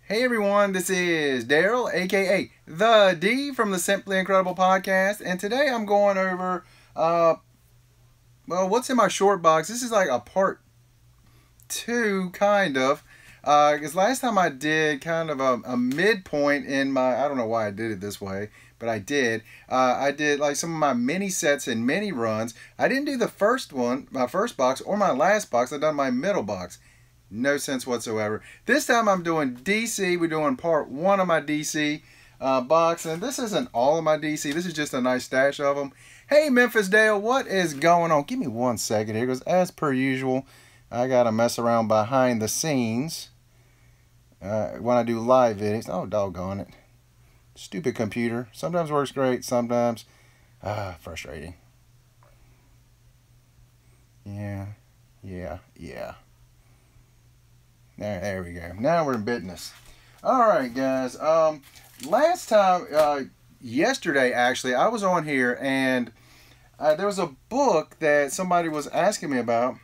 Hey everyone, this is Daryl, aka The D from the Simply Incredible podcast, and today I'm going over, what's in my short box. This is like a part two, kind of, because last time I did kind of a midpoint in my, I don't know why I did it this way, but I did. I did like some of my mini sets and mini runs. I didn't do the first one, my first box, or my last box. I've done my middle box. No sense whatsoever. This time I'm doing DC. We're doing part one of my DC box. And this isn't all of my DC. This is just a nice stash of them. Hey, Memphis Dale, what is going on? Give me 1 second here, because as per usual, I got to mess around behind the scenes when I do live videos. Oh, doggone it. Stupid computer. Sometimes works great. Sometimes frustrating. Yeah. There we go. Now we're in business. Alright, guys. Last time, yesterday actually, I was on here and there was a book that somebody was asking me about.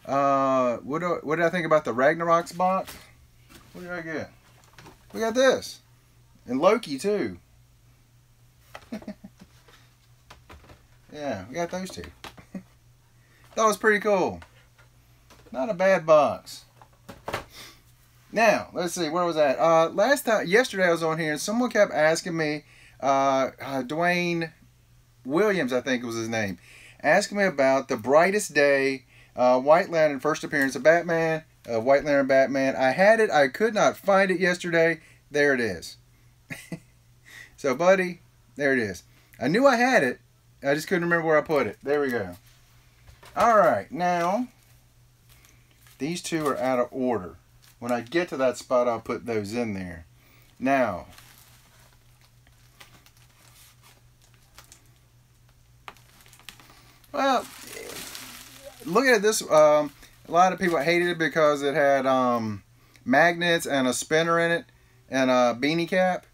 What did I think about the Ragnaroks box? What did I get? We got this. And Loki, too. Yeah, we got those two. That was pretty cool. Not a bad box. Now, let's see, where was that? Yesterday I was on here and someone kept asking me, Dwayne Williams, I think was his name, asking me about the Brightest Day, White Lantern first appearance of Batman, White Lantern Batman. I had it, I could not find it yesterday. There it is. So, buddy, there it is. I knew I had it, I just couldn't remember where I put it. There we go. Alright, now, these two are out of order. When I get to that spot, I'll put those in there. Now, well, looking at this, a lot of people hated it because it had magnets and a spinner in it and a beanie cap.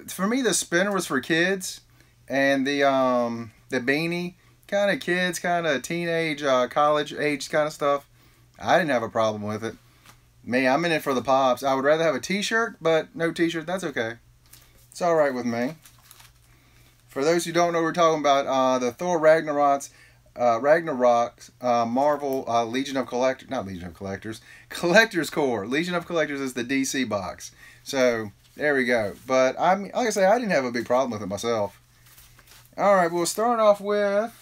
For me, the spinner was for kids, and the beanie, kind of kids, kind of teenage, college age kind of stuff. I didn't have a problem with it. Me, I'm in it for the pops. I would rather have a t-shirt, but no t-shirt, that's okay. It's alright with me. For those who don't know what we're talking about, the Thor Ragnarok's Marvel Legion of Collectors, not Legion of Collectors, Collectors Corps. Legion of Collectors is the DC box. So, there we go. But, like I say, I didn't have a big problem with it myself. Alright, we'll start off with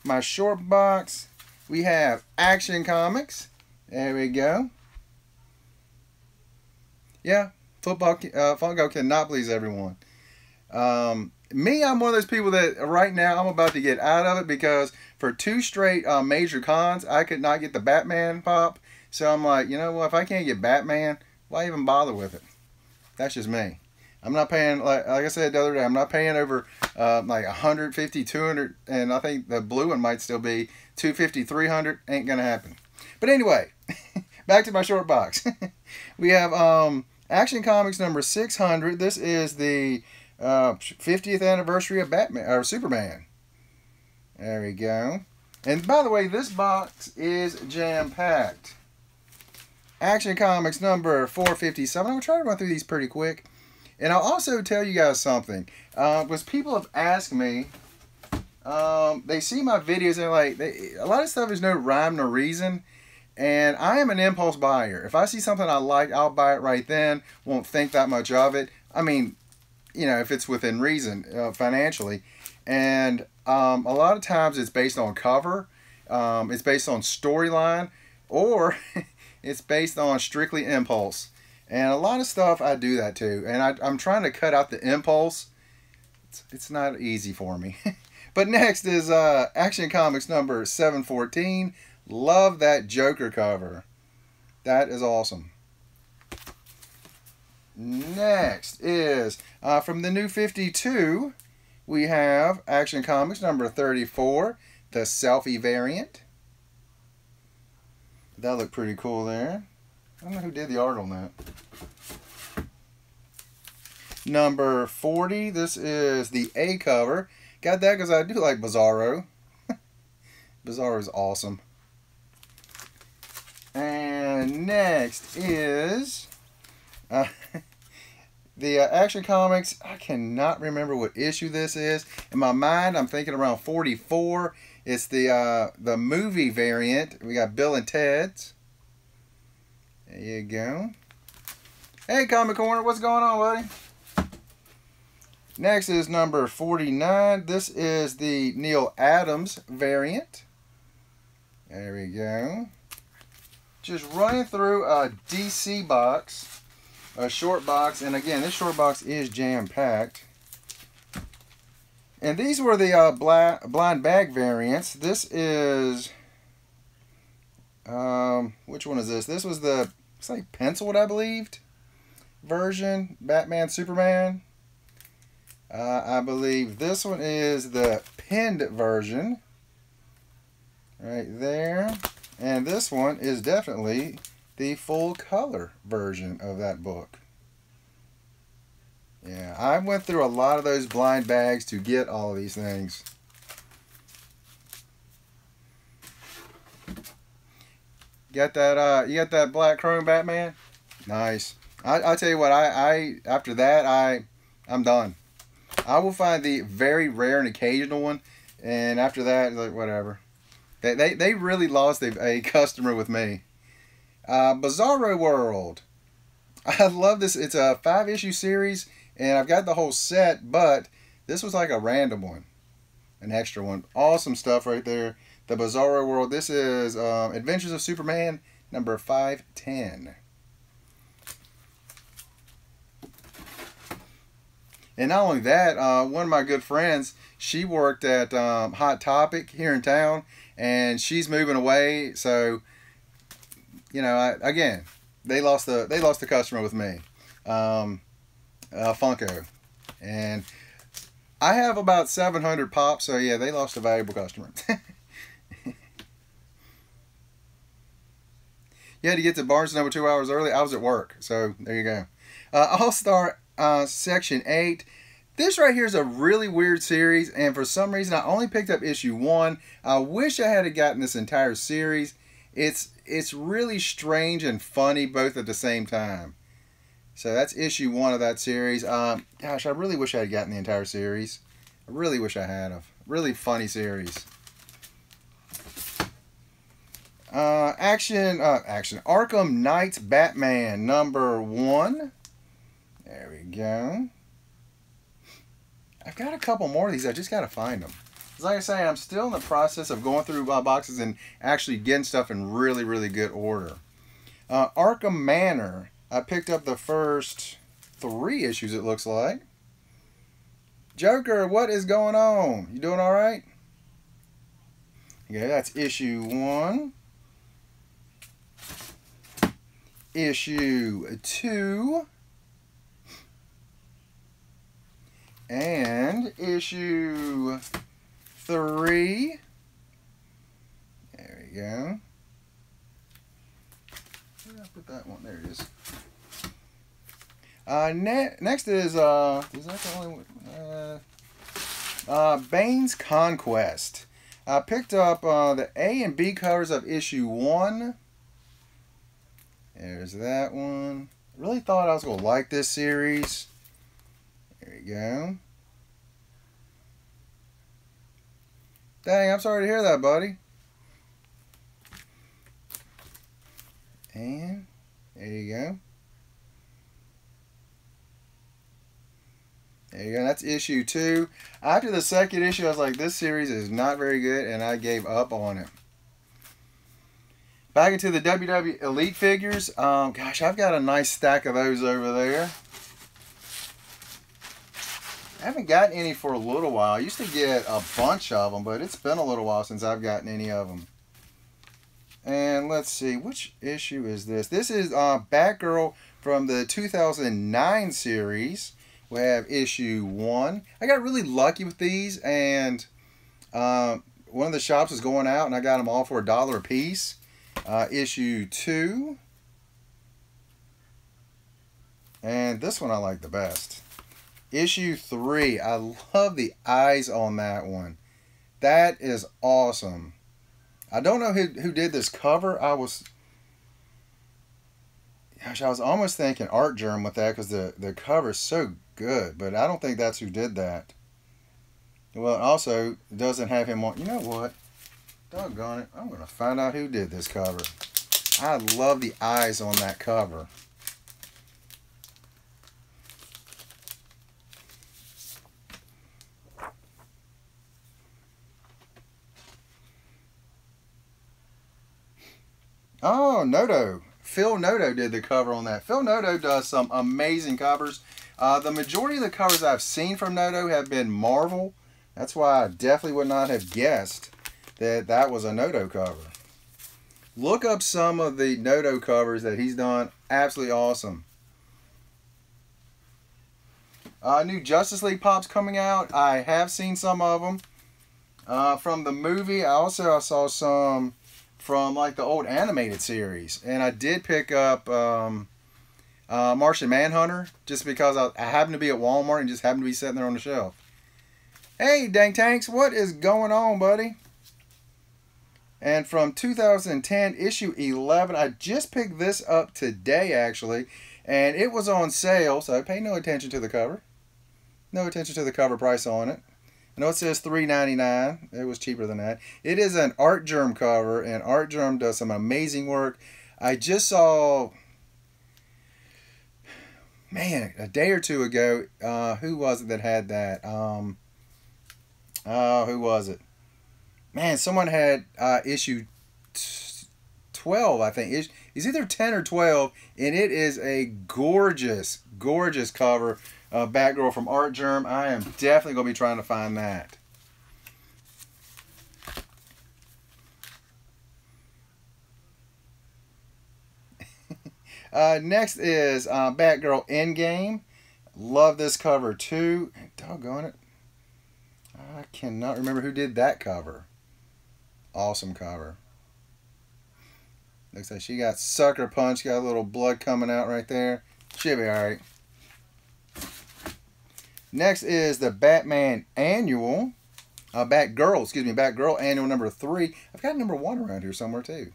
my short box. We have Action Comics. There we go. Yeah, Funko cannot please everyone. Me, I'm one of those people that right now I'm about to get out of it because for 2 straight major cons, I could not get the Batman pop. So I'm like, you know what? If I can't get Batman, why even bother with it? That's just me. I'm not paying, like I said the other day, I'm not paying over like 150, 200, and I think the blue one might still be 250, 300. Ain't gonna happen. But anyway, back to my short box. We have Action Comics number 600. This is the 50th anniversary of Batman or Superman. There we go. And by the way, this box is jam-packed. Action Comics number 457. I'm going to try to run through these pretty quick. And I'll also tell you guys something. Because people have asked me, they see my videos and they're like, a lot of stuff is no rhyme nor reason. And I am an impulse buyer. If I see something I like, I'll buy it right then. Won't think that much of it. I mean, you know, if it's within reason financially. And a lot of times it's based on cover. It's based on storyline. Or it's based on strictly impulse. And a lot of stuff I do that too. And I'm trying to cut out the impulse. It's not easy for me. But next is Action Comics number 714. Love that Joker cover. That is awesome. Next is from the New 52. We have Action Comics number 34. The selfie variant. That looked pretty cool there. I don't know who did the art on that. Number 40. This is the A cover. Got that because I do like Bizarro. Bizarro is awesome. And Next is the Action Comics. I cannot remember what issue this is. In my mind, I'm thinking around 44. It's the movie variant. We got Bill and Ted's. There you go. Hey, Comic Corner, what's going on, buddy? Next is number 49. This is the Neal Adams variant. There we go. Just running through a DC box, a short box, and again, this short box is jam-packed. And these were the blind bag variants. This is, which one is this? This was the, it's like penciled, I believed, version, Batman, Superman. I believe this one is the pinned version, right there. And this one is definitely the full color version of that book. Yeah, I went through a lot of those blind bags to get all of these things. Got that? You got that black chrome Batman? Nice. I tell you what, I after that I'm done. I will find the very rare and occasional one, and after that, like whatever. They really lost a customer with me. Bizarro World. I love this. It's a 5-issue series, and I've got the whole set, but this was like a random one, an extra one. Awesome stuff right there. The Bizarro World. This is Adventures of Superman number 510. And not only that, one of my good friends, she worked at Hot Topic here in town, and she's moving away. So, you know, again, they lost the customer with me, Funko, and I have about 700 pops. So yeah, they lost a valuable customer. You had to get to Barnes & Noble 2 hours early. I was at work, so there you go. All-Star Section 8. This right here is a really weird series, and for some reason I only picked up issue 1. I wish I had gotten this entire series. It's really strange and funny both at the same time. So that's issue 1 of that series. Gosh, I really wish I had gotten the entire series. I really wish I had. Really funny series. Action Arkham Knight's Batman number 1. There we go. I've got a couple more of these. I just got to find them. Like I say, I'm still in the process of going through boxes and actually getting stuff in really, really good order. Arkham Manor. I picked up the first 3 issues, it looks like. Joker, what is going on? You doing all right? Okay, that's issue 1. Issue 2. And issue 3. There we go. Where did I put that one? There it is. Next is that the only one? Bane's Conquest. I picked up the A and B covers of issue 1. There's that one. Really thought I was going to like this series. There you go. Dang, I'm sorry to hear that, buddy. And there you go. There you go. That's issue 2. After the second issue, I was like, this series is not very good, and I gave up on it. Back into the WW Elite figures. Gosh, I've got a nice stack of those over there. I haven't gotten any for a little while. I used to get a bunch of them, but it's been a little while since I've gotten any of them. And let's see, which issue is this? This is Batgirl from the 2009 series. We have issue 1. I got really lucky with these, and one of the shops was going out, and I got them all for $1 a piece. Issue 2. And this one I like the best. Issue 3. I love the eyes on that one. That is awesome. I don't know who did this cover. Gosh, I was almost thinking Art Germ with that because the cover is so good, but I don't think that's who did that. Well, it also doesn't have him on. You know what? Doggone it. I'm going to find out who did this cover. I love the eyes on that cover. Oh, Noto. Phil Noto did the cover on that. Phil Noto does some amazing covers. The majority of the covers I've seen from Noto have been Marvel. That's why I definitely would not have guessed that that was a Noto cover. Look up some of the Noto covers that he's done. Absolutely awesome. New Justice League Pops coming out. I have seen some of them. From the movie, I saw some from like the old animated series. And I did pick up Martian Manhunter just because I happened to be at Walmart and just happened to be sitting there on the shelf. Hey, Dang Tanks, what is going on, buddy? And from 2010, issue 11, I just picked this up today, actually. And it was on sale, so pay no attention to the cover. No attention to the cover price on it. I know it says $3.99. It was cheaper than that. It is an Art Germ cover, and Art Germ does some amazing work. I just saw, man, a day or two ago, who was it that had that? Who was it? Man, someone had issue 12, I think. It's either 10 or 12, and it is a gorgeous, gorgeous cover of Batgirl from Art Germ. I am definitely going to be trying to find that. Next is Batgirl Endgame. Love this cover too. Doggone it. I cannot remember who did that cover. Awesome cover. Looks like she got sucker punched. Got a little blood coming out right there. She'll be alright. Next is the Batman Annual. Batgirl Annual number 3. I've got number 1 around here somewhere too.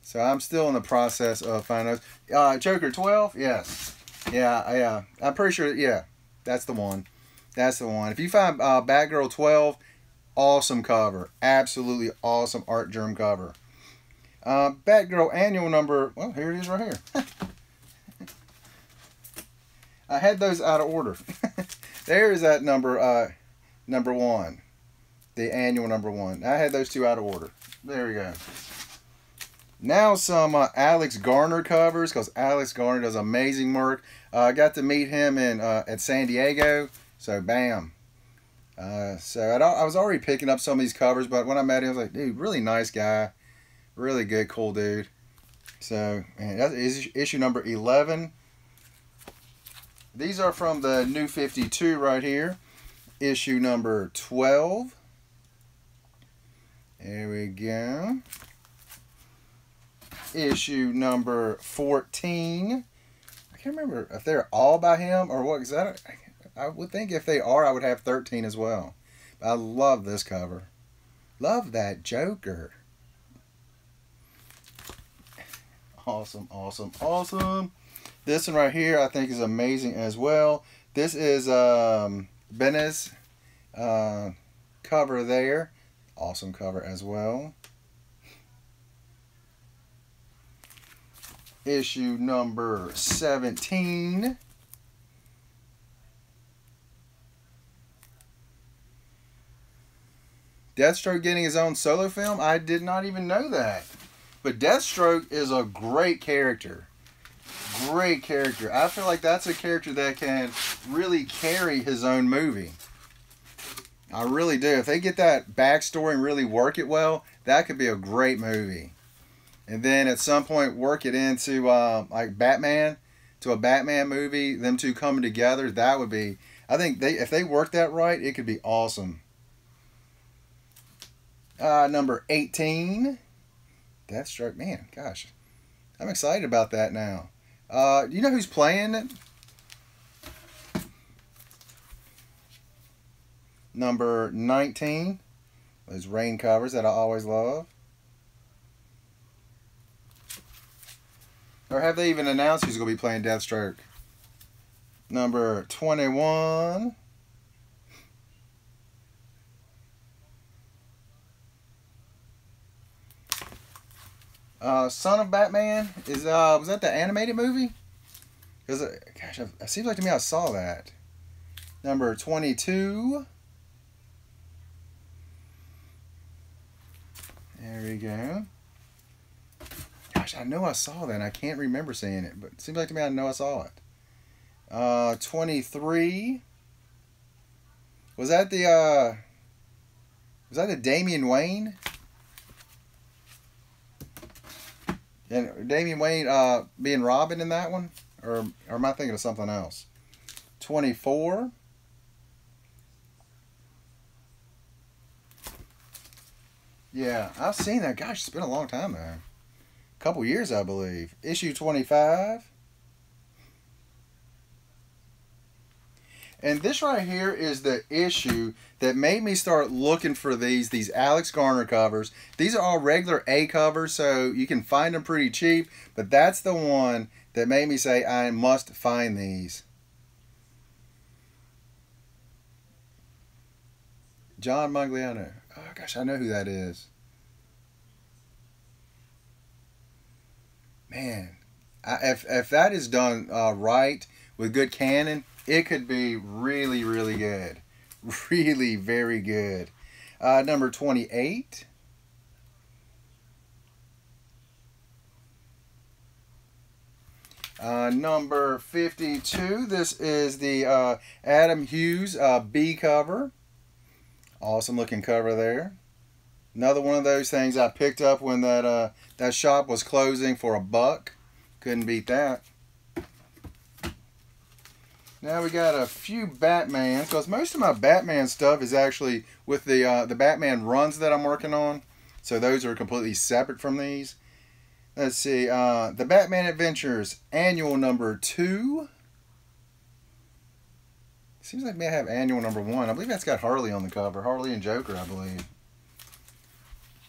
So I'm still in the process of finding those. Joker 12? Yes. Yeah. I'm pretty sure, yeah. That's the one. That's the one. If you find Batgirl 12, awesome cover. Absolutely awesome Art Germ cover. Batgirl Annual number, well, here it is right here. I had those out of order. There is that number 1. The annual number 1. I had those two out of order. There we go. Now some Alex Garner covers, because Alex Garner does amazing work. I got to meet him at San Diego, so bam. So I was already picking up some of these covers, but when I met him, I was like, dude, really nice guy. Really good, cool dude. So, man, that is issue number 11. These are from the New 52 right here. Issue number 12. There we go. Issue number 14. I can't remember if they're all by him or what. Cause I would think if they are, I would have 13 as well. But I love this cover. Love that Joker. Awesome, awesome, awesome. This one right here I think is amazing as well. This is Benez cover there. Awesome cover as well. Issue number 17. Deathstroke getting his own solo film? I did not even know that. But Deathstroke is a great character. Great character. I feel like that's a character that can really carry his own movie. I really do. If they get that backstory and really work it well, that could be a great movie. And then at some point work it into like Batman, to a Batman movie, them two coming together, that would be, I think if they work that right, it could be awesome. Number 18. Deathstroke, man, gosh. I'm excited about that now. Do you know who's playing it? Number 19. Those rain covers that I always love. Or have they even announced who's going to be playing Deathstroke? Number 21. Son of Batman is was that the animated movie? Because gosh, it seems like to me I saw that. Number 22. There we go. Gosh, I know I saw that. And I can't remember seeing it, but it seems like to me I know I saw it. 23. Was that the Damian Wayne? And Damian Wayne being Robin in that one? Or am I thinking of something else? 24. Yeah, I've seen that. Gosh, it's been a long time though. A couple years, I believe. Issue 25. And this right here is the issue that made me start looking for these Alex Garner covers. These are all regular A covers, so you can find them pretty cheap. But that's the one that made me say, I must find these. John Magliano. Oh, gosh, I know who that is. Man, if that is done right with good canon, it could be really, really good. Really, very good. Number 28. Number 52. This is the Adam Hughes B cover. Awesome looking cover there. Another one of those things I picked up when that shop was closing for $1. Couldn't beat that. Now we got a few Batmans, because most of my Batman stuff is actually with the Batman runs that I'm working on. So those are completely separate from these. Let's see, the Batman Adventures Annual number 2. Seems like may have Annual number 1. I believe that's got Harley on the cover. Harley and Joker, I believe.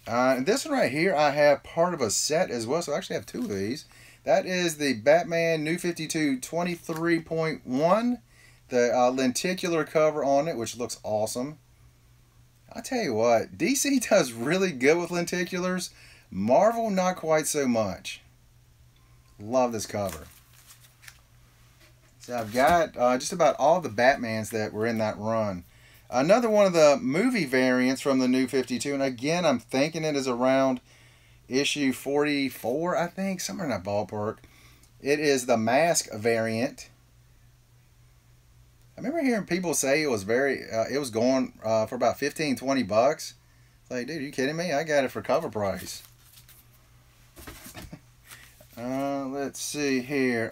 And this one right here, I have part of a set as well, so I actually have 2 of these. That is the Batman New 52 23.1. The lenticular cover on it, which looks awesome. I'll tell you what, DC does really good with lenticulars. Marvel, not quite so much. Love this cover. So I've got just about all the Batmans that were in that run. Another one of the movie variants from the New 52, and again, I'm thinking it is around issue 44, I think, somewhere in that ballpark. It is the Mask variant. I remember hearing people say it was it was going for about $15-20. Like, dude, are you kidding me? I got it for cover price. Let's see here.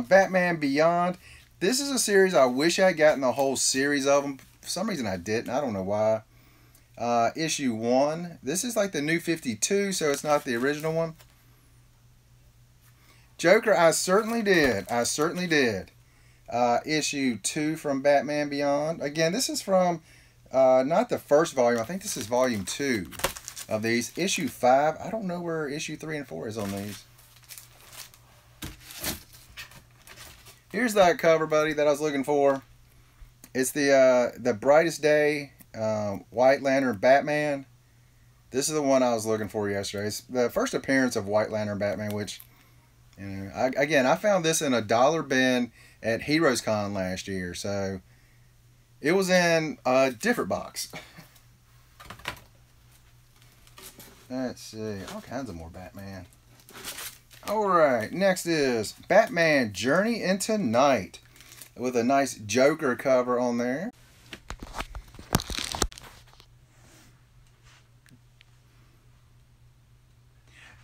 Batman Beyond. This is a series I wish I had gotten the whole series of them. For some reason I didn't. I don't know why. Issue 1. This is like the New 52, so it's not the original one. Joker, I certainly did. I certainly did. Issue 2 from Batman Beyond. Again, this is from not the first volume. I think this is volume 2 of these. Issue 5. I don't know where issue 3 and 4 is on these. Here's that cover, buddy, that I was looking for. It's the Brightest Day White Lantern Batman. This is the one I was looking for yesterday. It's the first appearance of White Lantern Batman, which, you know, I found this in a dollar bin at Heroes Con last year, so it was in a different box. Let's see, all kinds of more Batman. Alright, next is Batman Journey into Night, with a nice Joker cover on there.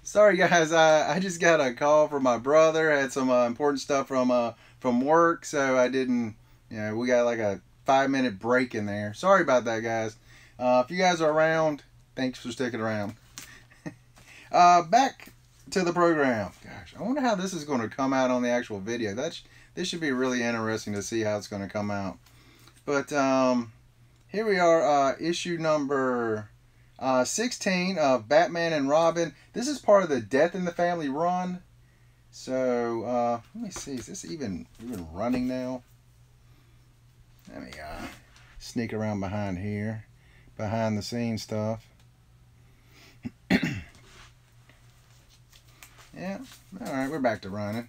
Sorry guys, I just got a call from my brother. I had some important stuff from work, so I didn't, you know, we got like a 5-minute break in there. Sorry about that, guys. If you guys are around, thanks for sticking around. Back to the program. Gosh, I wonder how this is going to come out on the actual video. This should be really interesting to see how it's going to come out. But here we are, issue number 16 of Batman and Robin. This is part of the Death in the Family run. So let me see, is this even running now? Let me sneak around behind here, behind the scenes stuff. Yeah, all right, we're back to running.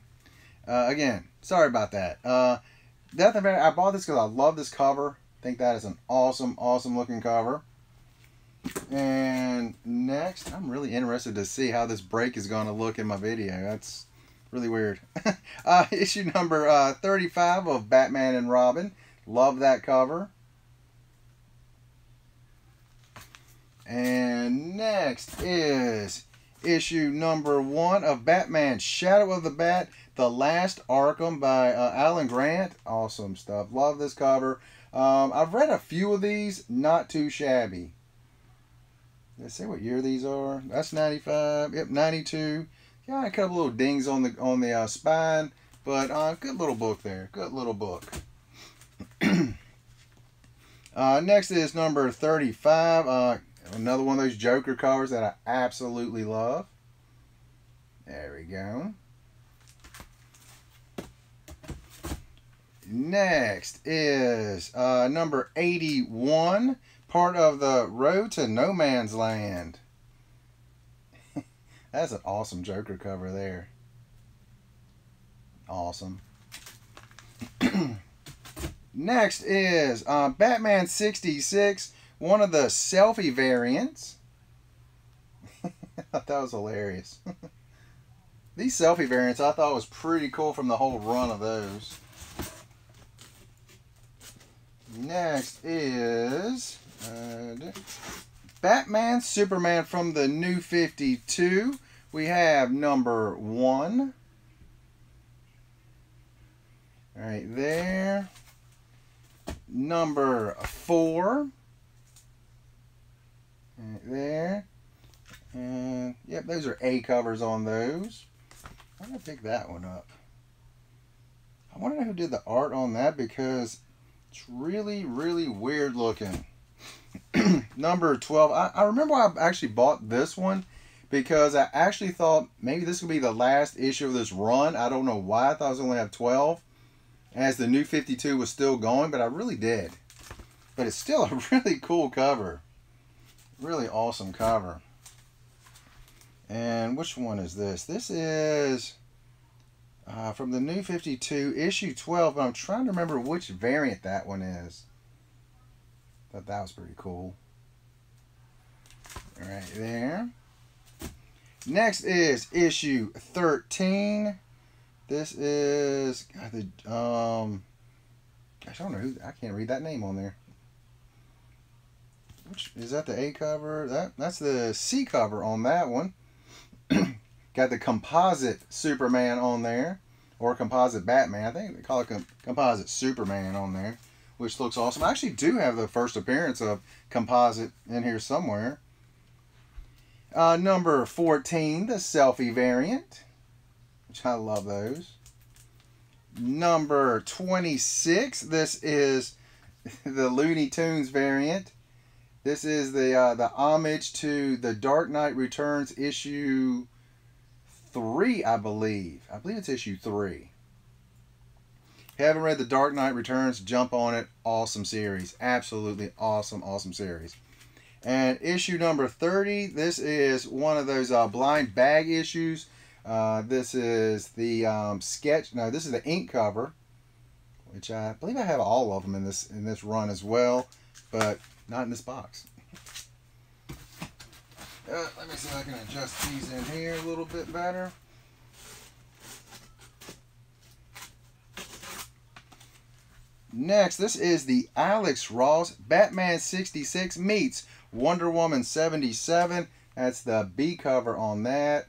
Again, sorry about that. Death and Variant, I bought this because I love this cover. I think that is an awesome, awesome looking cover. And next, I'm really interested to see how this break is going to look in my video. That's really weird. Issue number 35 of Batman and Robin. Love that cover. And next is issue number 1 of Batman Shadow of the Bat, The Last Arkham by Alan Grant. Awesome stuff. Love this cover. I've read a few of these. Not too shabby. Let's see what year these are. That's 95. Yep, 92. Yeah, a couple little dings on the spine, but good little book there. Good little book. Next is number 35. Another one of those Joker covers that I absolutely love. There we go. Next is number 81. Part of the Road to No Man's Land. That's an awesome Joker cover there. Awesome. Next is Batman 66, one of the selfie variants. I thought that was hilarious. These selfie variants I thought was pretty cool from the whole run of those. Next is Batman Superman from the New 52. We have number 1. Right there. Number 4. Right there. And yep, those are A covers on those. I'm going to pick that one up. I want to know who did the art on that because it's really, really weird looking. Number 12. I remember I actually bought this one because I actually thought maybe this would be the last issue of this run. I don't know why. I thought I was only have 12 as the New 52 was still going, but I really did. But it's still a really cool cover. Really awesome cover. And which one is this? This is from the New 52, issue 12, but I'm trying to remember which variant that one is. Thought that was pretty cool. Right there. Next is issue 13. This is the gosh, I don't know who, I can't read that name on there. Which is that the A cover? That's the C cover on that one. Got the composite Superman on there, or composite Batman. I think they call it composite Superman on there, which looks awesome. I actually do have the first appearance of composite in here somewhere. Number 14, the selfie variant, which I love those. Number 26, this is the Looney Tunes variant. This is the homage to the Dark Knight Returns issue 3, I believe. I believe it's issue 3. If you haven't read The Dark Knight Returns, jump on it. Awesome series. Absolutely awesome, awesome series. And issue number 30, this is one of those blind bag issues. This is the sketch. No, this is the ink cover, which I believe I have all of them in this run as well, but not in this box. Let me see if I can adjust these in here a little bit better. Next, this is the Alex Ross Batman 66 meets Wonder Woman 77. That's the B cover on that.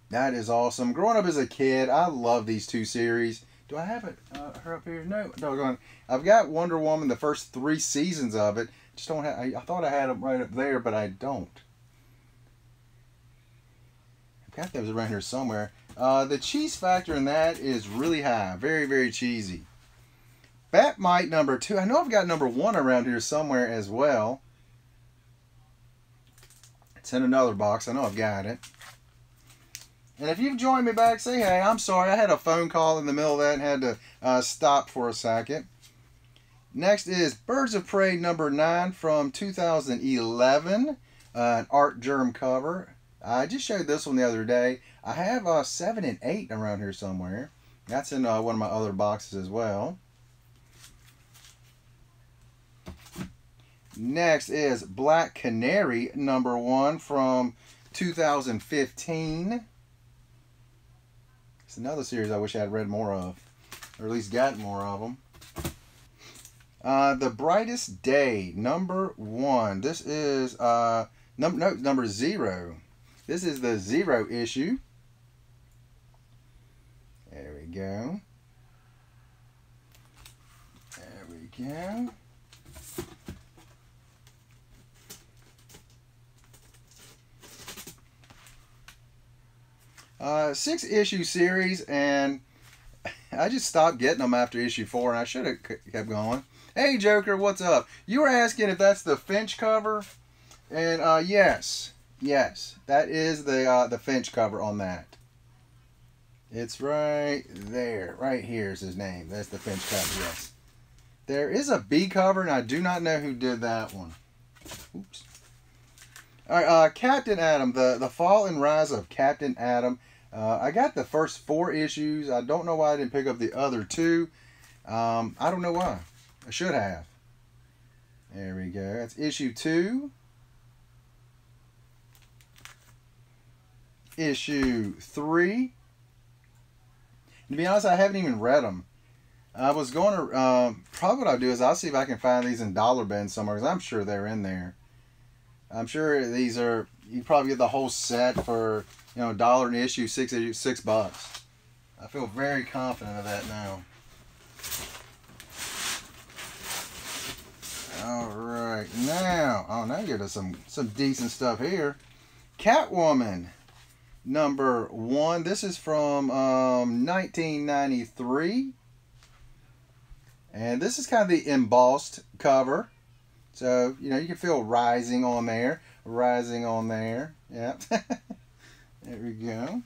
That is awesome. Growing up as a kid, I love these two series. Do I have it her up here? No, doggone. I've got Wonder Woman, the first 3 seasons of it. Just don't have. I thought I had them right up there, but I don't. I've got those around here somewhere. The cheese factor in that is really high. Very, very cheesy. Batmite number 2. I know I've got number 1 around here somewhere as well. It's in another box. I know I've got it. And if you've joined me back, say hey. I'm sorry, I had a phone call in the middle of that and had to stop for a second. Next is Birds of Prey number 9 from 2011, an Art Germ cover. I just showed this one the other day. I have 7 and 8 around here somewhere. That's in one of my other boxes as well. Next is Black Canary number 1 from 2015. It's another series I wish I had read more of, or at least gotten more of them. The Brightest Day number 1. This is number 0. This is the 0 issue. There we go. There we go. Six issue series, and I just stopped getting them after issue 4, and I should have kept going. Hey Joker, what's up? You were asking if that's the Finch cover, and yes, that is the Finch cover on that. It's right there, right here is his name. That's the Finch cover. Yes, there is a B cover, and I do not know who did that one. Oops. All right, Captain Atom, the Fall and Rise of Captain Atom. I got the first 4 issues. I don't know why I didn't pick up the other 2. I don't know why. I should have. There we go. That's issue 2. Issue 3. To be honest, I haven't even read them. I was going to, probably what I'll do is I'll see if I can find these in dollar bins somewhere, because I'm sure they're in there. I'm sure these are, you probably get the whole set for, you know, $1 an issue, $6. I feel very confident of that now. Alright, now you get us some decent stuff here. Catwoman, number 1. This is from 1993. And this is kind of the embossed cover. So, you know, you can feel rising on there. Rising on there. Yeah. There we go.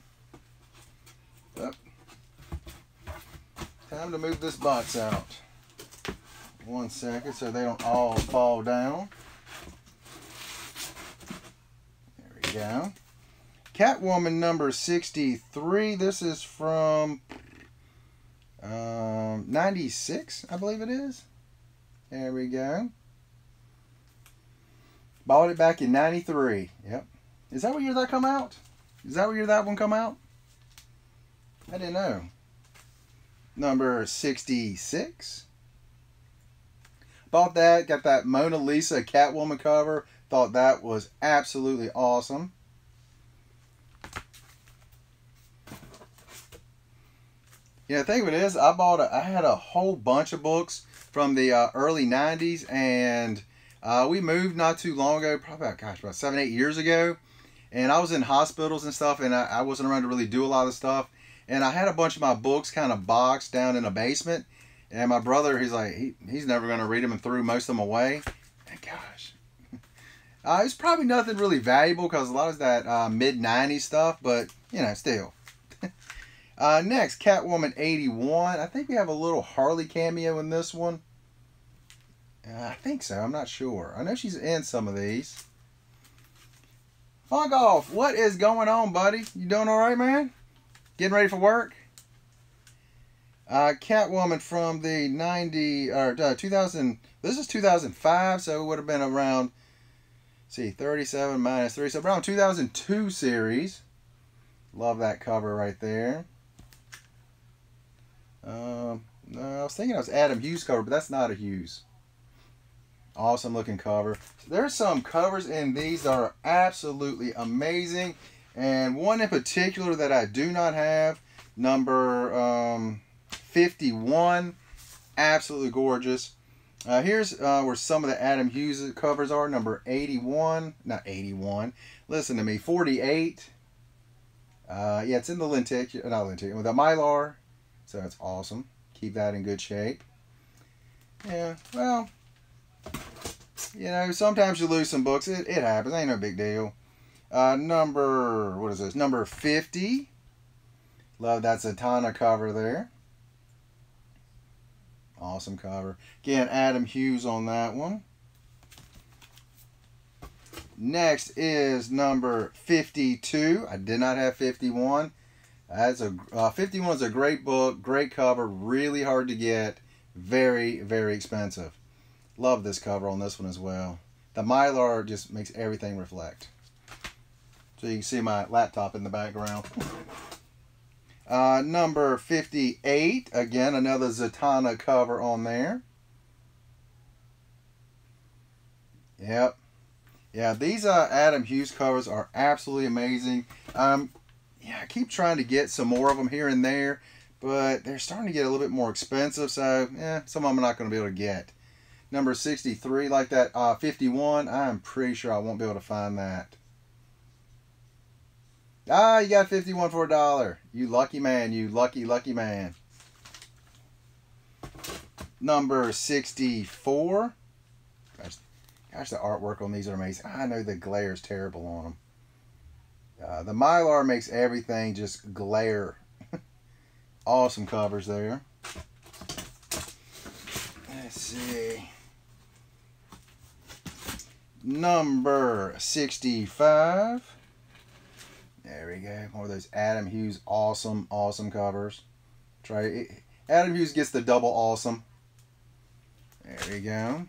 Oh. Time to move this box out. 1 second so they don't all fall down. There we go. Catwoman number 63. This is from 96, I believe it is. There we go. Bought it back in 93. Yep. Is that what year that come out? Is that what year that one come out? I didn't know. Number 66. Bought that. Got that Mona Lisa Catwoman cover. Thought that was absolutely awesome. Yeah, the thing of it is, I had a whole bunch of books from the early 90s, and we moved not too long ago, probably about 7, 8 years ago, and I was in hospitals and stuff, and I wasn't around to really do a lot of stuff, and I had a bunch of my books kind of boxed down in a basement, and my brother, he's like, he's never going to read them, and threw most of them away. And gosh, it's probably nothing really valuable, because a lot of that mid-90s stuff, but, you know, still. Next, Catwoman 81. I think we have a little Harley cameo in this one. I think so. I'm not sure. I know she's in some of these. Funk Off, what is going on, buddy? You doing all right, man? Getting ready for work? Catwoman from the 2000. This is 2005, so it would have been around. Let's see, 37 minus 3, so around 2002 series. Love that cover right there. No, I was thinking it was Adam Hughes cover, but that's not a Hughes. Awesome looking cover. There's some covers in these that are absolutely amazing, and one in particular that I do not have, number 51, absolutely gorgeous. Here's where some of the Adam Hughes covers are. Number 81, not 81. Listen to me, 48. Yeah, it's in the lenticular, not lenticular, with the Mylar. So it's awesome. Keep that in good shape. Yeah, well, you know, sometimes you lose some books. It happens. Ain't no big deal. Number, what is this? Number 50. Love that Zatanna cover there. Awesome cover. Again, Adam Hughes on that one. Next is number 52. I did not have 51. That's a 51 is a great book, great cover, really hard to get, very, very expensive. Love this cover on this one as well. The Mylar just makes everything reflect. So you can see my laptop in the background. Number 58, again, another Zatanna cover on there. Yep. Yeah, these Adam Hughes covers are absolutely amazing. Yeah, I keep trying to get some more of them here and there, but they're starting to get a little bit more expensive, so yeah, some of them I'm not going to be able to get. Number 63, like that 51, I'm pretty sure I won't be able to find that. Ah, you got 51 for $1. You lucky man, you lucky, lucky man. Number 64. Gosh, the artwork on these are amazing. I know the glare is terrible on them. The Mylar makes everything just glare. Awesome covers there. Let's see. Number 65. There we go. More of those Adam Hughes awesome, awesome covers. Adam Hughes gets the double awesome. There we go.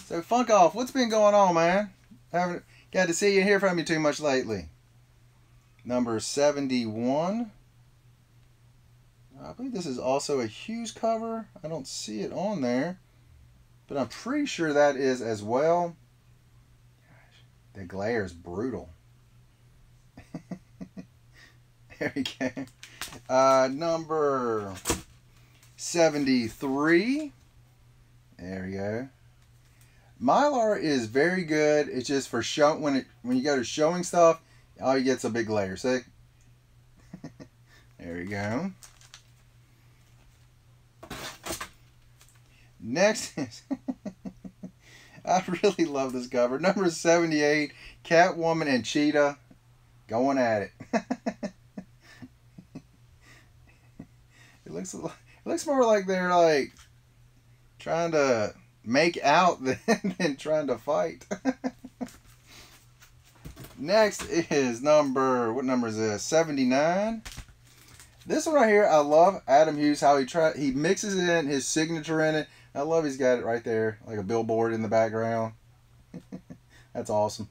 So Funk Off, what's been going on, man? Haven't got to see you and hear from you too much lately. Number 71. I believe this is also a Hughes cover. I don't see it on there, but I'm pretty sure that is as well. Gosh, the glare is brutal. There we go. Number 73. There we go. Mylar is very good. It's just for show when you go to showing stuff, all you get's a big glare. See? There we go. Next is I really love this cover. Number 78, Catwoman and Cheetah going at it. It looks more like they're like trying to make out than trying to fight. Next is what number is this? 79. This one right here, I love Adam Hughes, how he mixes it in, his signature in it. I love he's got it right there, like a billboard in the background. That's awesome.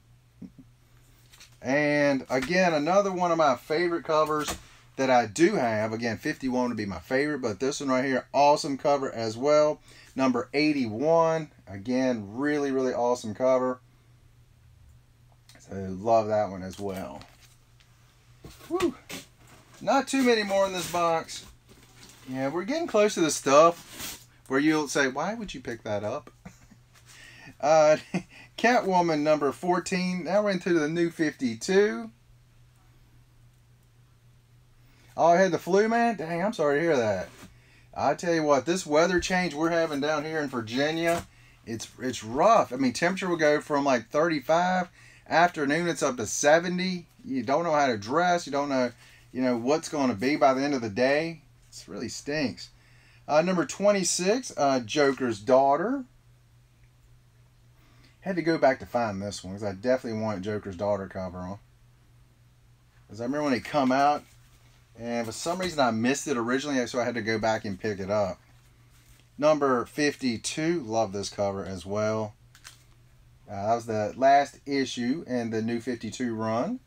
And again, another one of my favorite covers that I do have. Again, 51 would be my favorite, but this one right here, awesome cover as well. Number 81. Again, really, really awesome cover. So love that one as well. Whew. Not too many more in this box. Yeah, we're getting close to the stuff where you'll say, why would you pick that up? Catwoman number 14. Now we're into the new 52. Oh, I had the flu, man? Dang, I'm sorry to hear that. I tell you what, this weather change we're having down here in Virginia, it's rough. I mean, temperature will go from like 35. Afternoon, it's up to 70. You don't know how to dress. You don't know, what's going to be by the end of the day. It really stinks. Number 26, Joker's Daughter. Had to go back to find this one because I definitely want Joker's Daughter cover on. Because I remember when it come out, and for some reason I missed it originally, so I had to go back and pick it up. Number 52, love this cover as well. That was the last issue in the new 52 run.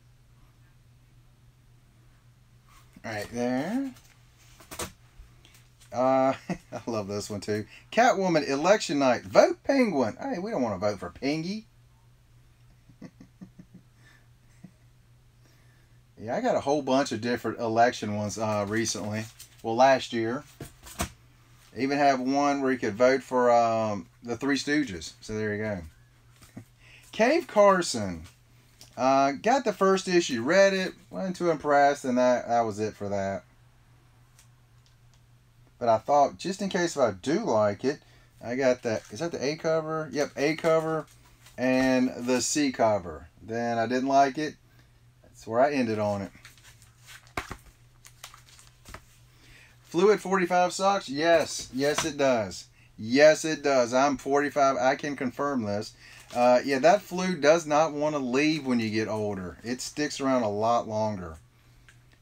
Right there. I love this one too. Catwoman Election Night. Vote Penguin. Hey, we don't want to vote for Pingy. Yeah, I got a whole bunch of different election ones recently. Well, last year. I even have one where you could vote for the Three Stooges. So there you go. Cave Carson. Got the first issue, read it, wasn't too impressed, and that was it for that. But I thought, just in case if I do like it, I got that. Is that the A cover? Yep, A cover and the C cover. Then I didn't like it. That's where I ended on it. Fluid 45 sucks? Yes. Yes, it does. Yes, it does. I'm 45. I can confirm this. Yeah, that fluid does not want to leave when you get older. It sticks around a lot longer.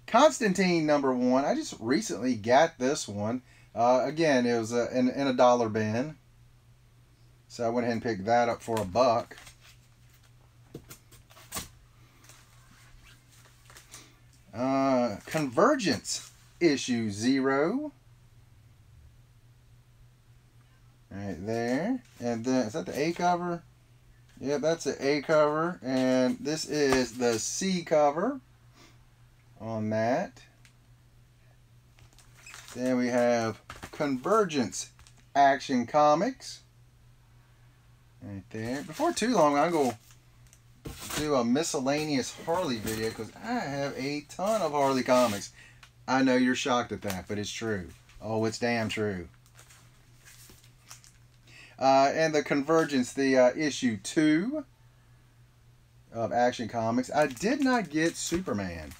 Constantine #1. I just recently got this one. Again, it was in a dollar bin. So I went ahead and picked that up for $1. Convergence issue 0. Right there. And then, is that the A cover? Yeah, that's the A cover. And this is the C cover on that. Then we have Convergence Action Comics. Right there. Before too long, I'm going to do a miscellaneous Harley video because I have a ton of Harley comics. I know you're shocked at that, but it's true. Oh, it's damn true. And the Convergence, the issue 2 of Action Comics. I did not get Superman.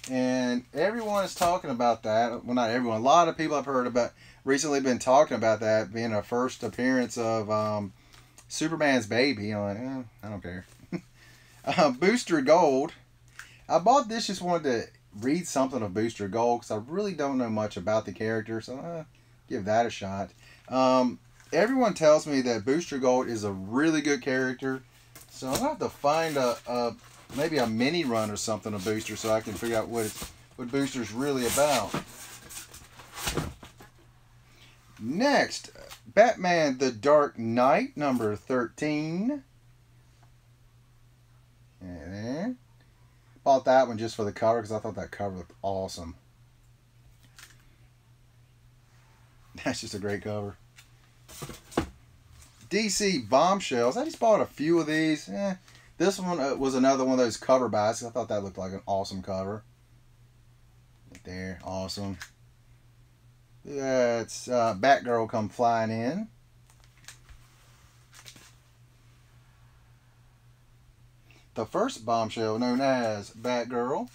And everyone is talking about that. Well, not everyone. A lot of people I've heard about recently been talking about that being a first appearance of Superman's baby. I'm like, I don't care. Booster Gold. I bought this, just wanted to read something of Booster Gold because I really don't know much about the character, so give that a shot. Everyone tells me that Booster Gold is a really good character, so I'm going to have to find maybe a mini run or something of Booster so I can figure out what Booster's really about. Next, Batman The Dark Knight, #13. There. Bought that one just for the cover because I thought that cover looked awesome. That's just a great cover. DC Bombshells. I just bought a few of these. This one was another one of those cover buys. I thought that looked like an awesome cover. Right there. Awesome. That's Batgirl come flying in. The first Bombshell, known as Batgirl.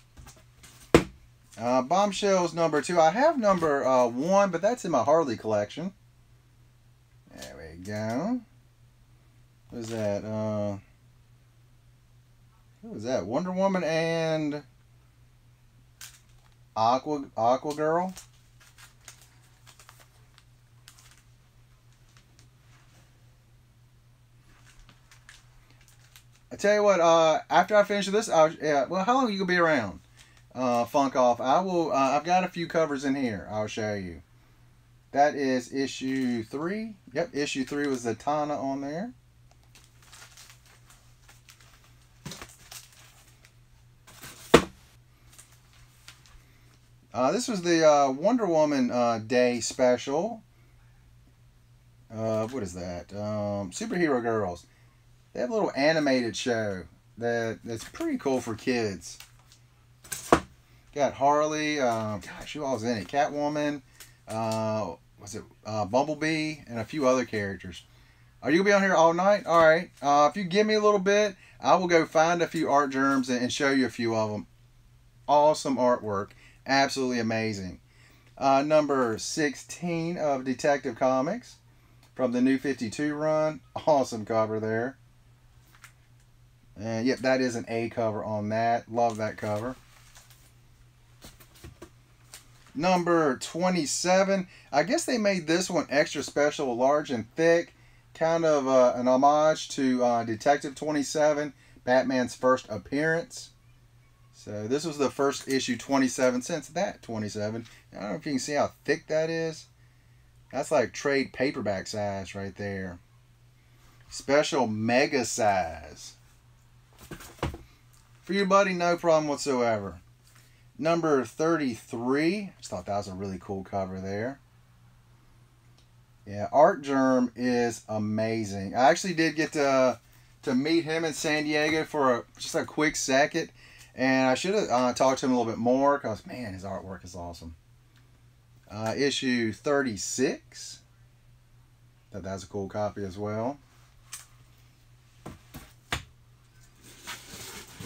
Bombshells #2. I have #1, but that's in my Harley collection. There we go. What is that? Who was that? Wonder Woman and Aqua Girl. I tell you what, after I finish this, well, how long are you gonna be around? Funk Off. I will. I've got a few covers in here. I'll show you. That is issue 3. Yep, issue 3 was Zatanna on there. This was the Wonder Woman Day special. What is that? Superhero Girls. They have a little animated show that's pretty cool for kids. Got Harley. Gosh, who all's in it? Catwoman. Bumblebee, and a few other characters. Are you gonna be on here all night? All right. If you give me a little bit, I will go find a few art germs and show you a few of them. Awesome artwork. Absolutely amazing. Number 16 of Detective Comics from the New 52 run. Awesome cover there. And yep, that is an A cover on that. Love that cover. Number 27. I guess they made this one extra special, large and thick. Kind of an homage to Detective 27, Batman's first appearance. So this was the first issue 27 since that 27. I don't know if you can see how thick that is. That's like trade paperback size right there. Special mega size. For you, buddy, no problem whatsoever. Number 33. I just thought that was a really cool cover there. Yeah, Art Germ is amazing. I actually did get to meet him in San Diego for just a quick second. And I should have talked to him a little bit more because, man, his artwork is awesome. Issue 36. Thought that was a cool copy as well.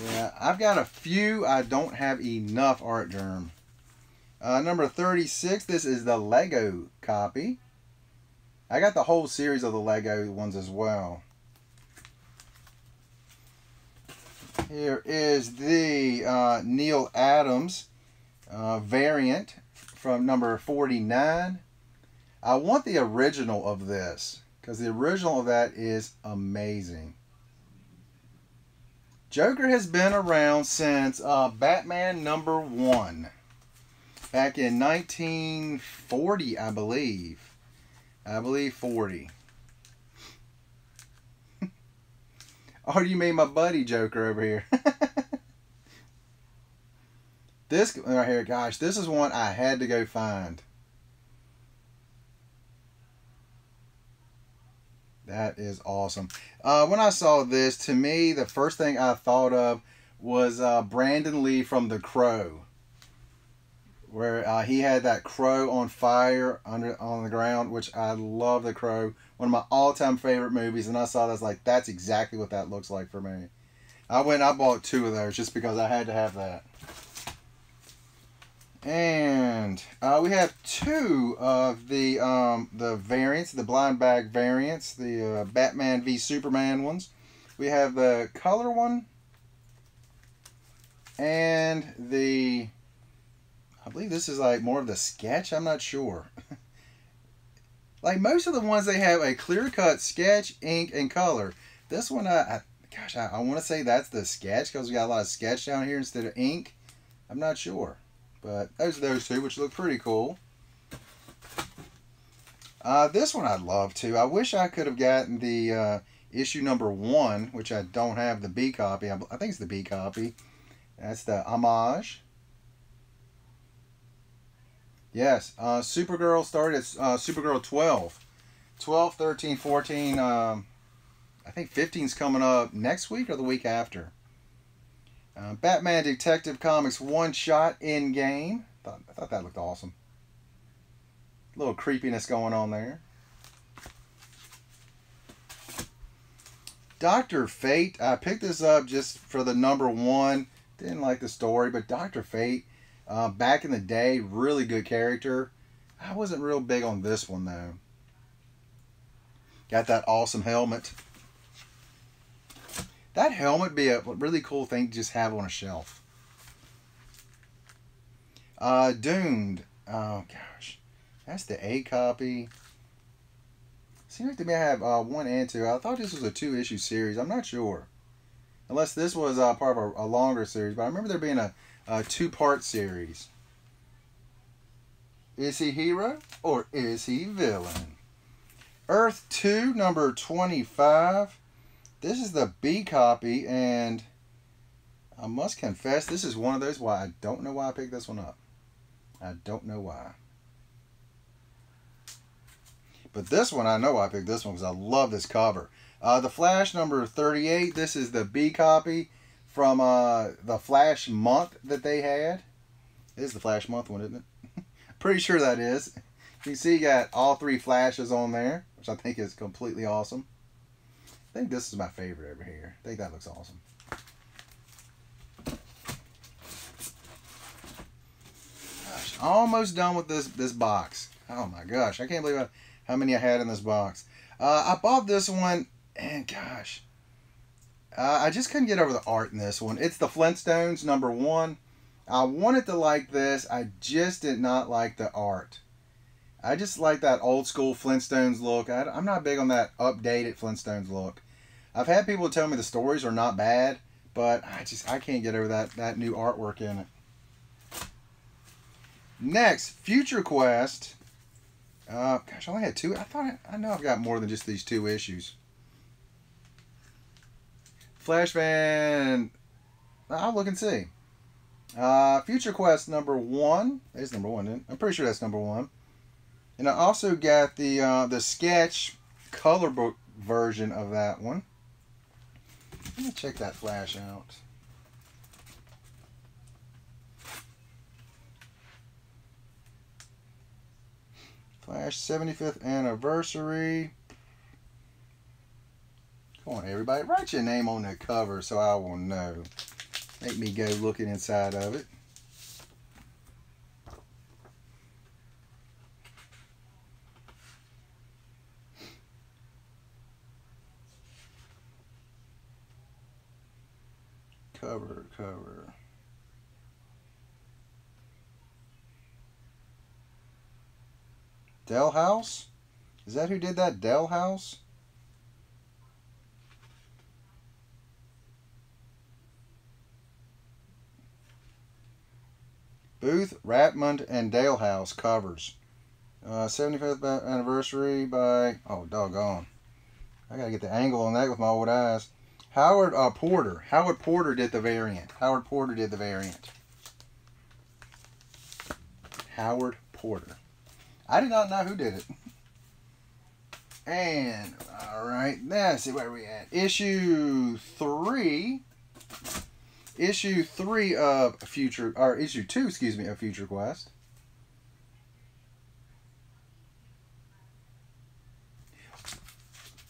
Yeah, I've got a few. I don't have enough Art Germ. Number 36, this is the Lego copy. I got the whole series of the Lego ones as well. Here is the Neal Adams variant from number 49. I want the original of this because the original of that is amazing. Joker has been around since Batman number 1. Back in 1940, I believe. I believe 40. Oh, you made my buddy Joker over here. This right here, gosh, this is one I had to go find. That is awesome. When I saw this, to me, the first thing I thought of was Brandon Lee from The Crow, where he had that crow on fire on the ground, which I love. The Crow, one of my all-time favorite movies, and I saw that's like, that's exactly what that looks like for me. I bought 2 of those just because I had to have that. And we have 2 of the variants, the blind bag variants, the Batman v Superman ones. We have the color one and the, I believe this is like more of the sketch. I'm not sure. Like most of the ones, they have a clear-cut sketch, ink, and color. This one, gosh, I want to say that's the sketch because we got a lot of sketch down here instead of ink. I'm not sure. But those are those 2, which look pretty cool. This one I'd love to. I wish I could have gotten the issue number 1, which I don't have the B copy. I think it's the B copy. That's the homage. Yes, Supergirl started at Supergirl 12. 12, 13, 14, I think 15's coming up next week or the week after. Batman Detective Comics one-shot in-game. I thought that looked awesome. A little creepiness going on there. Dr. Fate. I picked this up just for the number 1. Didn't like the story, but Dr. Fate, back in the day, really good character. I wasn't real big on this one, though. Got that awesome helmet. That helmet would be a really cool thing to just have on a shelf. Doomed. Oh, gosh. That's the A copy. Seems like to me I have 1 and 2. I thought this was a 2-issue series. I'm not sure. Unless this was part of a longer series. But I remember there being a 2-part series. Is he hero or is he villain? Earth 2, number 25. This is the B copy, and I must confess, this is one of those why I don't know why I picked this one up. I don't know why. But this one, I know I picked this one because I love this cover. The Flash number 38, this is the B copy from the Flash month that they had. It is the Flash month one, isn't it? Pretty sure that is. You can see you got all 3 Flashes on there, which I think is completely awesome. I think this is my favorite over here. I think that looks awesome. Gosh, almost done with this box. Oh my gosh, I can't believe how many I had in this box. I bought this one, and gosh, I just couldn't get over the art in this one. It's the Flintstones number 1. I wanted to like this. I just did not like the art. I just like that old school Flintstones look. I'm not big on that updated Flintstones look. I've had people tell me the stories are not bad, but I can't get over that new artwork in it. Next, Future Quest. Gosh, I only had 2. I know I've got more than just these 2 issues. Flash Van. I'll look and see. Future Quest number 1. It's number 1, isn't it? I'm pretty sure that's number 1. And I also got the sketch color book version of that one. Let me check that Flash out. Flash 75th anniversary. Come on, everybody. Write your name on the cover so I will know. Make me go looking inside of it. Cover. Dell House? Is that who did that? Dell House? Booth, Ratmund, and Dale House covers. 75th anniversary by... Oh, doggone. I gotta get the angle on that with my old eyes. Howard Porter. Howard Porter did the variant. Howard Porter. I did not know who did it. And, alright, let's see where we at. Issue 3 of Future, or issue 2, excuse me, of Future Quest.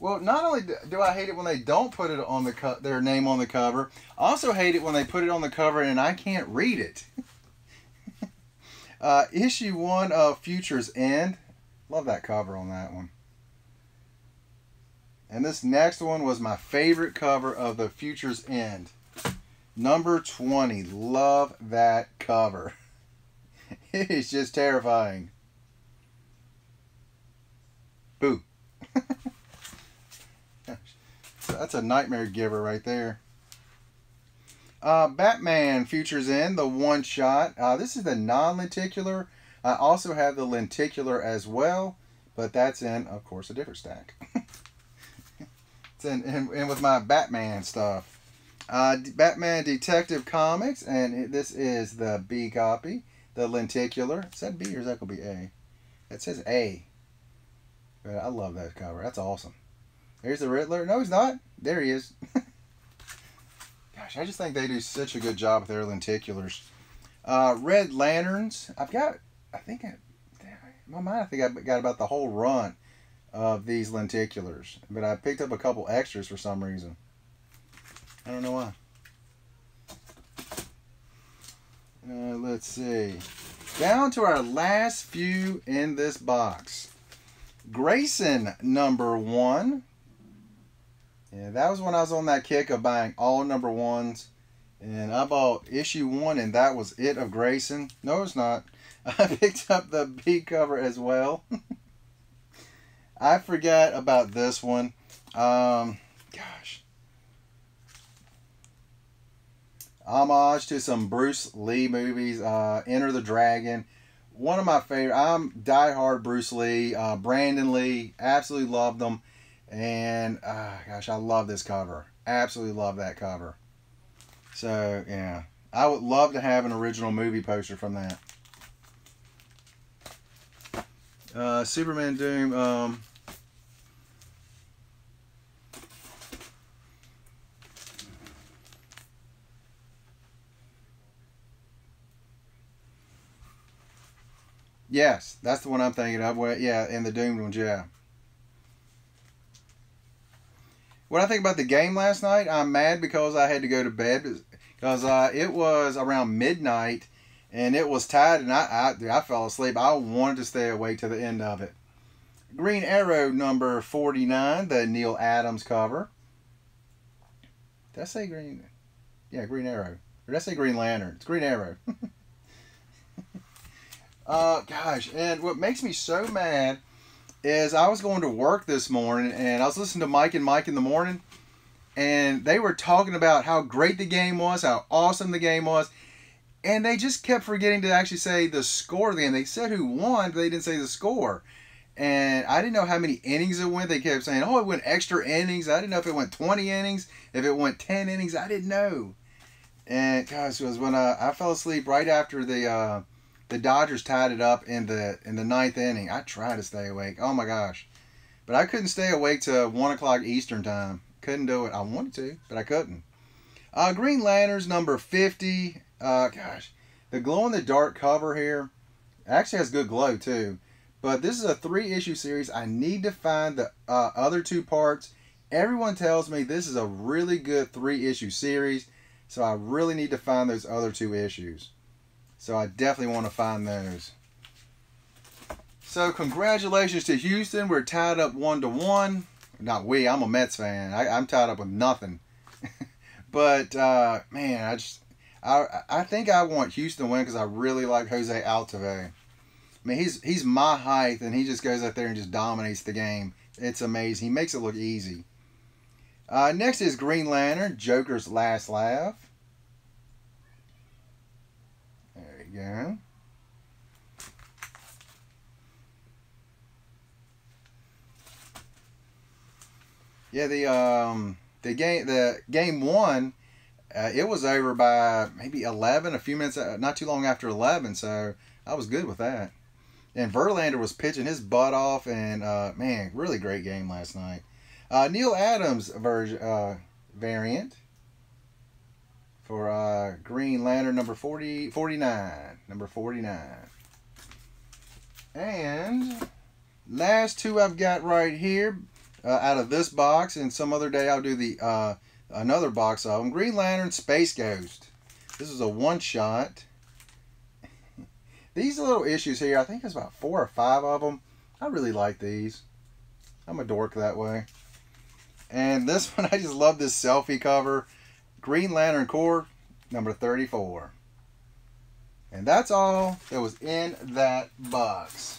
Well, not only do I hate it when they don't put it on the their name on the cover, I also hate it when they put it on the cover and I can't read it. Issue 1 of Future's End. Love that cover on that one. And this next one was my favorite cover of the Future's End. Number 20. Love that cover. It's just terrifying. Boo. That's a nightmare giver right there. Batman Future's End, the one shot. This is the non-lenticular. I also have the lenticular as well, but that's in, of course, a different stack. It's in with my Batman stuff. Batman Detective Comics, and this is the B copy, the lenticular. Is that B or is that going to be A? It says A. But I love that cover. That's awesome. There's the Riddler. No, he's not. There he is. Gosh, I just think they do such a good job with their lenticulars. Red Lanterns. I think I got about the whole run of these lenticulars. But I picked up a couple extras for some reason. I don't know why. Let's see. Down to our last few in this box. Grayson number 1. Yeah, that was when I was on that kick of buying all number 1s. And I bought issue 1 and that was it of Grayson. No, it's not. I picked up the B cover as well. I forgot about this one. Gosh. Homage to some Bruce Lee movies. Enter the Dragon. One of my favorite. I'm diehard Bruce Lee. Brandon Lee. Absolutely loved them. And, gosh, I love this cover. Absolutely love that cover. So, yeah. I would love to have an original movie poster from that. Superman Doom. Yes, that's the one I'm thinking of. Well, yeah, and the Doomed ones, yeah. What I think about the game last night, I'm mad because I had to go to bed because it was around midnight and it was tied and I fell asleep. I wanted to stay awake to the end of it. Green Arrow number 49, the Neil Adams cover. Did I say Green? Yeah, Green Arrow. Or did I say Green Lantern? It's Green Arrow. Gosh, and what makes me so mad is I was going to work this morning and I was listening to Mike and Mike in the morning and they were talking about how great the game was, how awesome the game was, and they just kept forgetting to actually say the score of the game. They said who won, but they didn't say the score. And I didn't know how many innings it went. They kept saying, oh, it went extra innings. I didn't know if it went 20 innings, if it went 10 innings. I didn't know. And gosh, it was when I fell asleep right after the Dodgers tied it up in the ninth inning. I tried to stay awake. Oh my gosh. But I couldn't stay awake till 1 o'clock Eastern time. Couldn't do it. I wanted to, but I couldn't. Green Lanterns number 50. Gosh. The glow-in-the-dark cover here actually has good glow too. But this is a 3-issue series. I need to find the other 2 parts. Everyone tells me this is a really good 3-issue series. So I really need to find those other 2 issues. So I definitely want to find those. So congratulations to Houston. We're tied up 1-1. Not we. I'm a Mets fan. I'm tied up with nothing. But man, I think I want Houston to win because I really like Jose Altuve. I mean, he's my height, and he just goes out there and just dominates the game. It's amazing. He makes it look easy. Next is Green Lantern, Joker's Last Laugh. There you go. Yeah, the game one, it was over by maybe 11, a few minutes, not too long after 11. So I was good with that. And Verlander was pitching his butt off, and man, really great game last night. Neil Adams variant for Green Lantern number 49. Number 49. And last two I've got right here out of this box, and some other day I'll do the another box of them. Green Lantern Space Ghost. This is a one-shot. These little issues here, I think there's about 4 or 5 of them. I really like these. I'm a dork that way. And this one, I just love this selfie cover. Green Lantern Corps, number 34. And that's all that was in that box.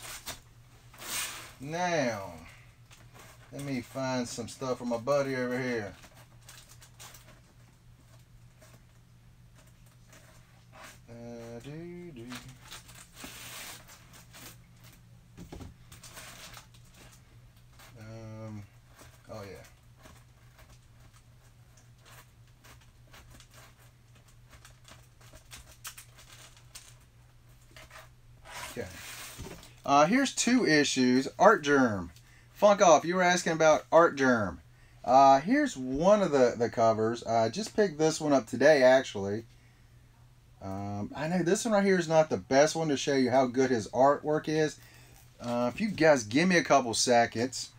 Now, let me find some stuff from my buddy over here. Oh yeah. Okay. Here's 2 issues. Artgerm. Funk Off, you were asking about Artgerm. Here's one of the covers. I just picked this one up today, actually. I know this one right here is not the best one to show you how good his artwork is. If you guys give me a couple seconds.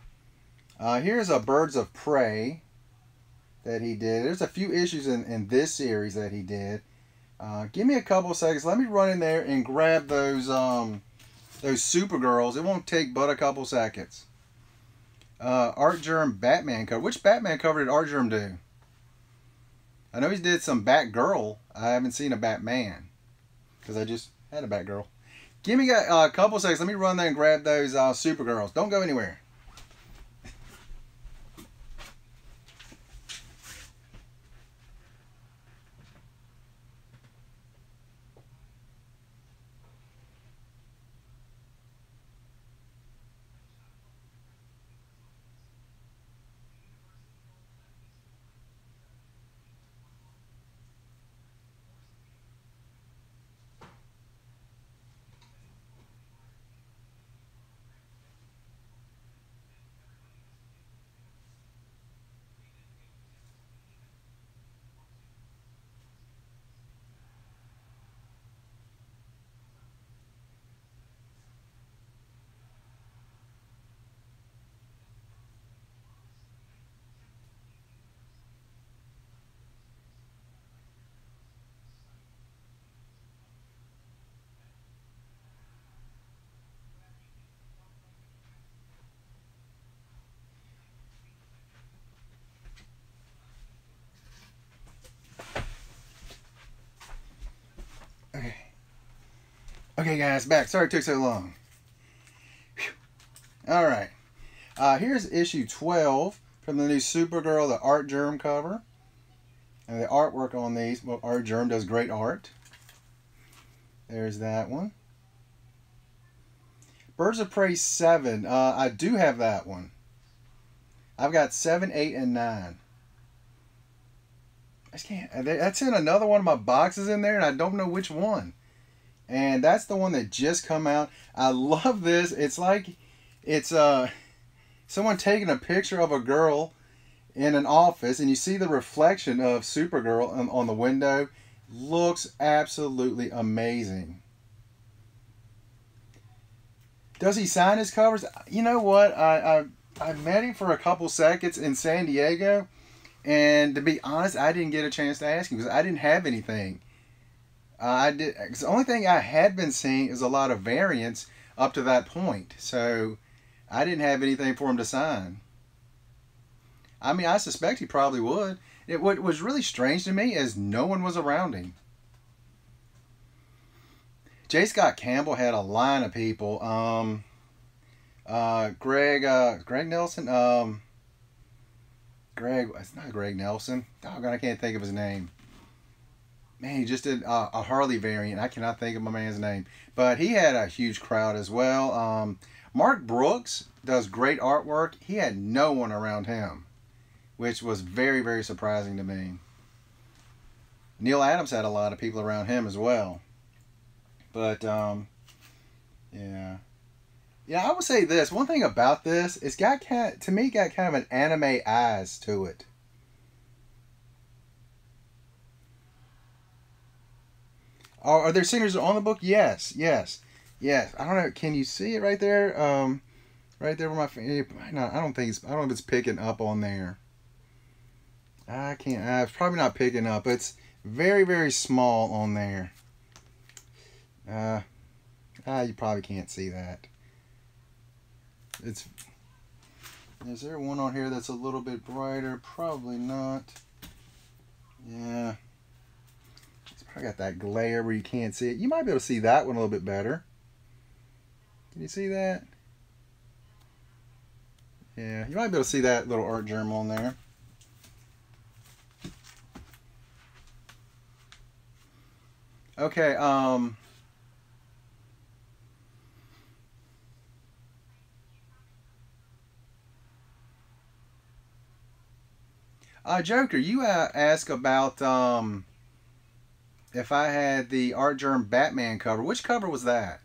Here's a Birds of Prey that he did. There's a few issues in this series that he did. Give me a couple seconds. Let me run in there and grab those Supergirls. It won't take but a couple seconds. Artgerm Batman cover. Which Batman cover did Artgerm do? I know he did some Batgirl. I haven't seen a Batman because I just had a Batgirl. Give me a couple seconds. Let me run there and grab those Supergirls. Don't go anywhere. Okay. Okay, guys, back. Sorry it took so long. All right. Here's issue 12 from the new Supergirl, the Artgerm cover. And the artwork on these, well, Artgerm does great art. There's that one. Birds of Prey 7. I do have that one. I've got 7, 8, and 9. I just can't. That's in another one of my boxes in there, and I don't know which one. And that's the one that just come out. I love this. It's like it's someone taking a picture of a girl in an office, and you see the reflection of Supergirl on the window. Looks absolutely amazing. Does he sign his covers? You know what? I met him for a couple seconds in San Diego, and to be honest, I didn't get a chance to ask him because I didn't have anything. Cause the only thing I had been seeing is a lot of variants up to that point, so I didn't have anything for him to sign. I mean, I suspect he probably would. What was really strange to me is no one was around him. J. Scott Campbell had a line of people. Greg Nelson. It's not Greg Nelson. Doggone, I can't think of his name. Man, he just did a Harley variant. I cannot think of my man's name. But he had a huge crowd as well. Mark Brooks does great artwork. He had no one around him, which was very, very surprising to me. Neil Adams had a lot of people around him as well. But, yeah. Yeah, I would say this. One thing about this, it's got to me, got kind of an anime eyes to it. Are there singers on the book? Yes, yes, yes. I don't know. Can you see it right there? Right there where my no, I don't think it's. I don't know if it's picking up on there. I can't. It's probably not picking up. It's very, very small on there. You probably can't see that. It's. Is there one on here that's a little bit brighter? Probably not. Yeah. I got that glare where you can't see it. You might be able to see that one a little bit better. Can you see that? Yeah, you might be able to see that little Artgerm on there. Okay, Joker, you asked about if I had the Artgerm Batman cover. Which cover was that?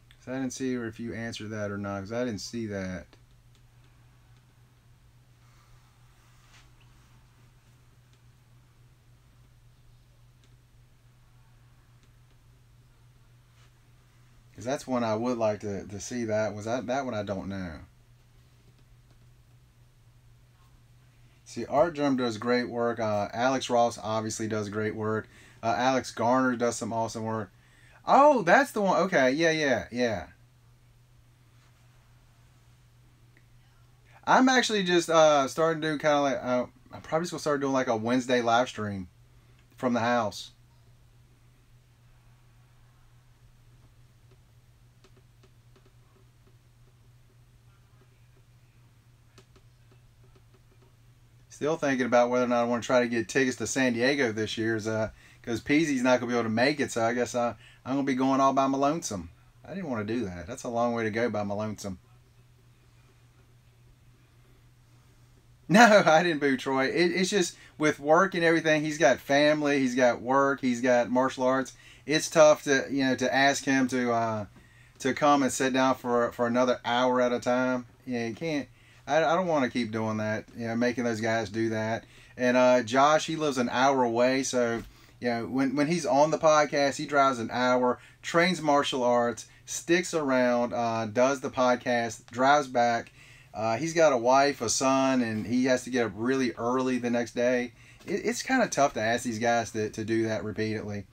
Because I didn't see if you answered that or not, because I didn't see that. Because that's one I would like to see. That one I don't know. See, Artgerm does great work. Alex Ross obviously does great work. Alex Garner does some awesome work. Oh, that's the one. Okay, yeah. I'm actually just starting to do kind of like I'm probably just gonna start doing like a Wednesday live stream from the house. Still thinking about whether or not I want to try to get tickets to San Diego this year, because Peasy's not gonna be able to make it. So I guess I'm gonna be going all by my lonesome. I didn't want to do that. That's a long way to go by my lonesome. No, I didn't boo Troy. It's just with work and everything. He's got family. He's got work. He's got martial arts. It's tough to ask him to come and sit down for another hour at a time. Yeah, you can't. I don't want to keep doing that. Making those guys do that. And Josh, he lives an hour away, so when he's on the podcast, he drives an hour, trains martial arts, sticks around, does the podcast, drives back. He's got a wife, a son, and he has to get up really early the next day. It's kind of tough to ask these guys to do that repeatedly.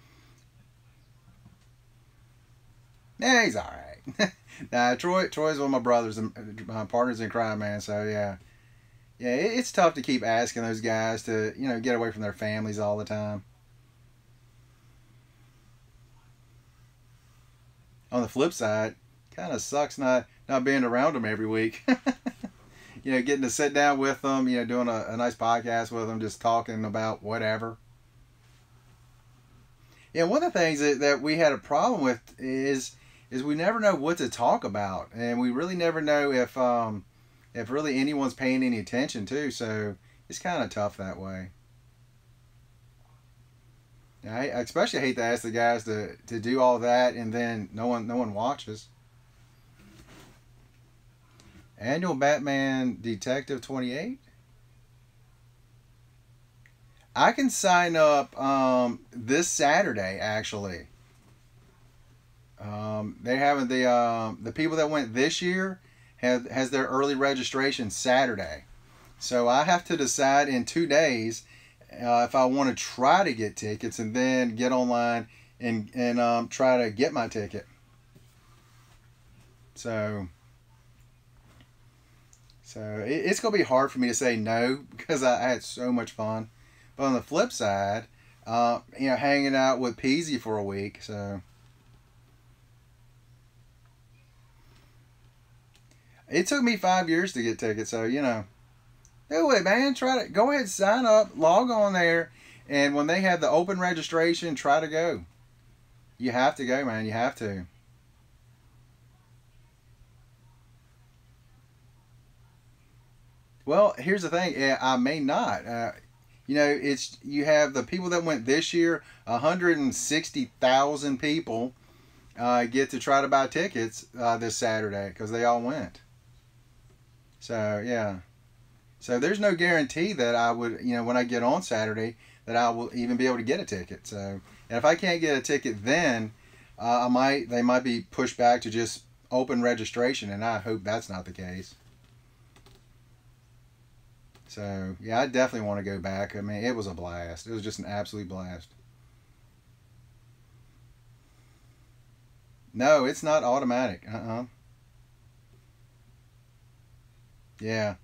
Yeah, he's all right. Nah, Troy's one of my brothers and my partners in crime, man. So yeah, it's tough to keep asking those guys to get away from their families all the time. On the flip side, kind of sucks not being around them every week. Getting to sit down with them, doing a nice podcast with them, just talking about whatever. Yeah, one of the things that we had a problem with is we never know what to talk about, and we really never know if really anyone's paying any attention to. So it's kind of tough that way. I especially hate to ask the guys to do all that, and then no one watches. Annual Batman Detective 28. I can sign up this Saturday actually. They're having the people that went this year has their early registration Saturday, so I have to decide in 2 days if I want to try to get tickets and then get online and try to get my ticket. So So it's going to be hard for me to say no because I had so much fun. But on the flip side, hanging out with Peasy for a week. So it took me 5 years to get tickets. So, do it, man. Try to go ahead, sign up, log on there. And when they have the open registration, try to go. You have to go, man. You have to. Well, here's the thing. I may not. It's you have the people that went this year. 160,000 people get to try to buy tickets this Saturday because they all went. So yeah. So there's no guarantee that I would, when I get on Saturday, that I will even be able to get a ticket. So, and if I can't get a ticket, then they might be pushed back to just open registration, and I hope that's not the case. So yeah, I definitely want to go back. I mean, it was a blast. It was just an absolute blast. No, it's not automatic. Yeah.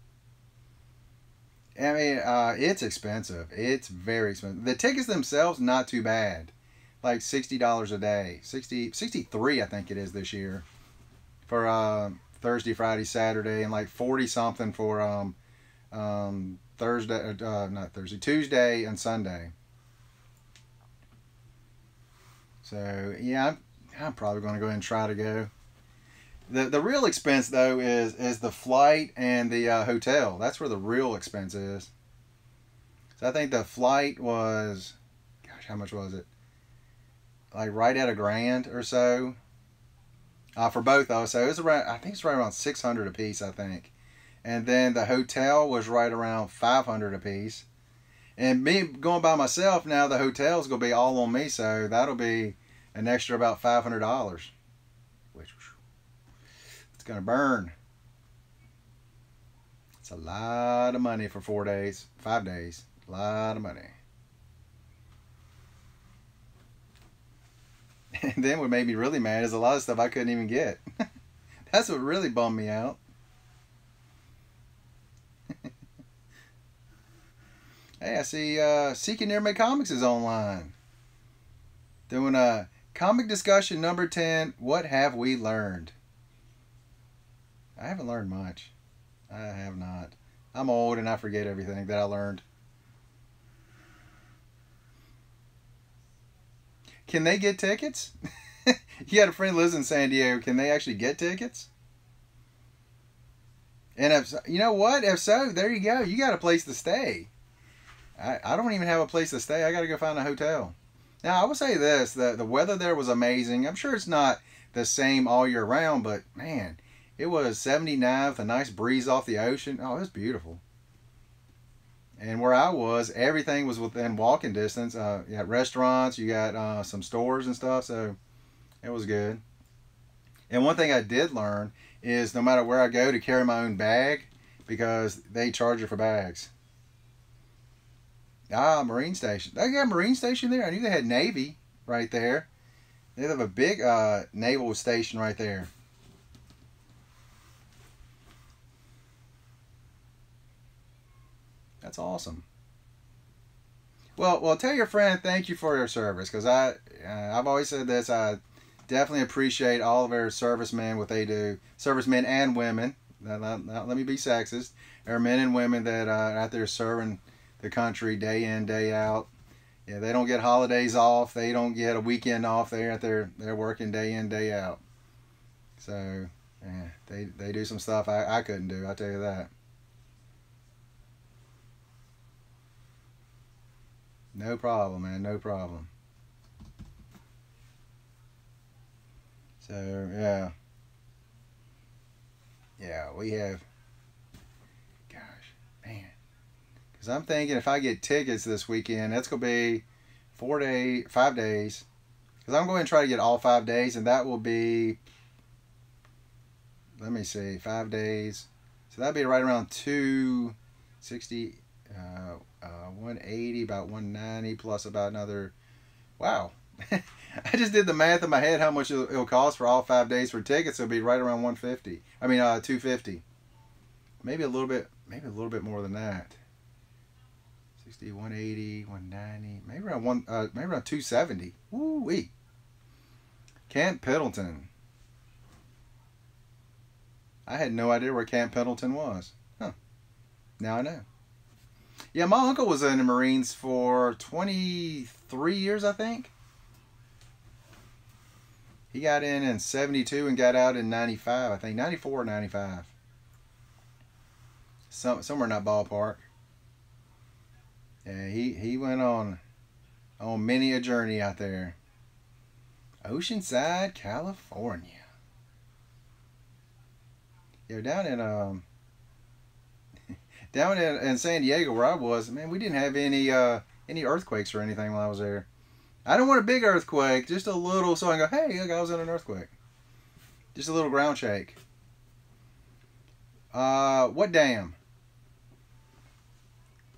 I mean, it's expensive. It's very expensive. The tickets themselves, not too bad. Like $60 a day. 63 I think it is this year. For Thursday, Friday, Saturday, and like 40 something for Thursday, not Thursday, Tuesday and Sunday. So yeah, I'm probably going to go ahead and try to go. The real expense though is the flight and the hotel. That's where the real expense is. So I think the flight was, gosh, how much was it? Like right at $1,000 or so. For both of us. So it was around, I think it's right around 600 a piece, I think. And then the hotel was right around 500 a piece. And me going by myself now, the hotel's gonna be all on me, so that'll be an extra about $500, which it's gonna burn. It's a lot of money for 4 days, 5 days, a lot of money. And then what made me really mad is a lot of stuff I couldn't even get. That's what really bummed me out. Hey, I see Seeking Near Me Comics is online. Doing a comic discussion number 10. What have we learned? I haven't learned much. I have not. I'm old and I forget everything that I learned. Can they get tickets? You got a friend who lives in San Diego. Can they actually get tickets? And if you know what? If so, there you go. You got a place to stay. I don't even have a place to stay. I got to go find a hotel. Now, I will say this. The weather there was amazing. I'm sure it's not the same all year round, but man, it was 79 with a nice breeze off the ocean. Oh, it was beautiful. And where I was, everything was within walking distance. You got restaurants, you got some stores and stuff, so it was good. And one thing I did learn is no matter where I go to carry my own bag because they charge you for bags. Marine Station. They got a Marine Station there. I knew they had Navy right there. They have a big naval station right there. That's awesome. Well, tell your friend thank you for your service because I've always said this. I definitely appreciate all of our servicemen, what they do, servicemen and women. Not let me be sexist. There are men and women that are out there serving the country day in, day out. Yeah, they don't get holidays off. They don't get a weekend off. They're out there. They're working day in, day out. So yeah, they do some stuff I couldn't do. I'll tell you that. No problem, man. No problem. So yeah, yeah, we have. Gosh, man. Because I'm thinking if I get tickets this weekend, that's gonna be 5 days. Because I'm going to try to get all 5 days, and that will be. Let me see, 5 days. So that'd be right around 260. 180, about 190 plus about another. Wow. I just did the math in my head how much it'll cost for all 5 days for tickets. It'll be right around 150. I mean 250. maybe a little bit more than that. 60, 180, 190, maybe around maybe around 270. Woo wee. Camp Pendleton. I had no idea where Camp Pendleton was. Huh. Now I know. Yeah, my uncle was in the Marines for 23 years, I think. He got in 72 and got out in 95, I think. 94 or 95. Somewhere in that ballpark. Yeah, he went on many a journey out there. Oceanside, California. Yeah, down in San Diego where I was, man, we didn't have any earthquakes or anything while I was there. I don't want a big earthquake, just a little, so I can go, hey, look, I was in an earthquake. Just a little ground shake. What dam?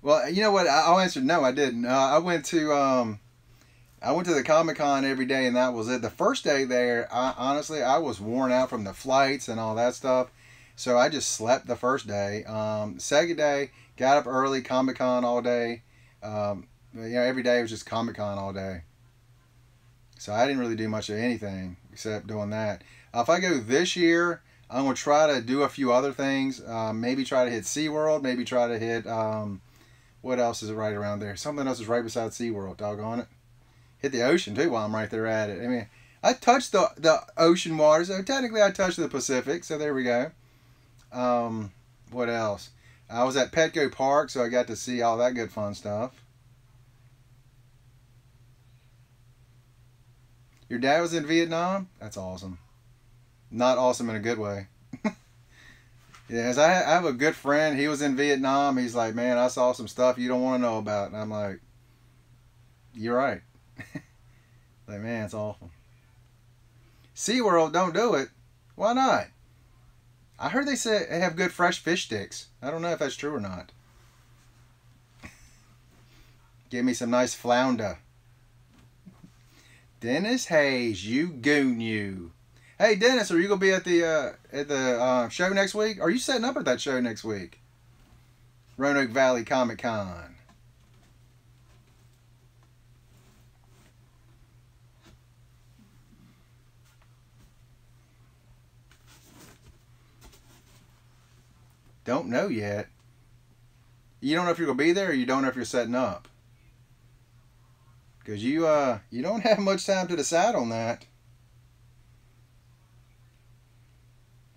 Well, you know what? I'll answer no, I didn't. I went to the Comic-Con every day, and that was it. The first day there, honestly, I was worn out from the flights and all that stuff. So I just slept the first day. Second day, got up early, Comic-Con all day. Every day was just Comic-Con all day. So I didn't really do much of anything except doing that. If I go this year, I'm going to try to do a few other things. Maybe try to hit SeaWorld. Maybe try to hit, what else is it right around there? Something else is right beside SeaWorld, doggone it. Hit the ocean too while I'm right there at it. I mean, I touched the ocean water, so technically I touched the Pacific, so there we go. What else? I was at Petco Park, so I got to see all that good fun stuff. Your dad was in Vietnam? That's awesome. Not awesome in a good way. Yes, I have a good friend. He was in Vietnam. He's like, man, I saw some stuff you don't want to know about. And I'm like, you're right. Like, man, it's awful. SeaWorld, don't do it. Why not? I heard they say they have good fresh fish sticks. I don't know if that's true or not. Give me some nice flounder. Dennis Hayes, you goon you. Hey Dennis, are you gonna be at the show next week? Are you setting up at that show next week? Roanoke Valley Comic Con. Don't know yet. You don't know if you're gonna be there, or you don't know if you're setting up. Because you don't have much time to decide on that.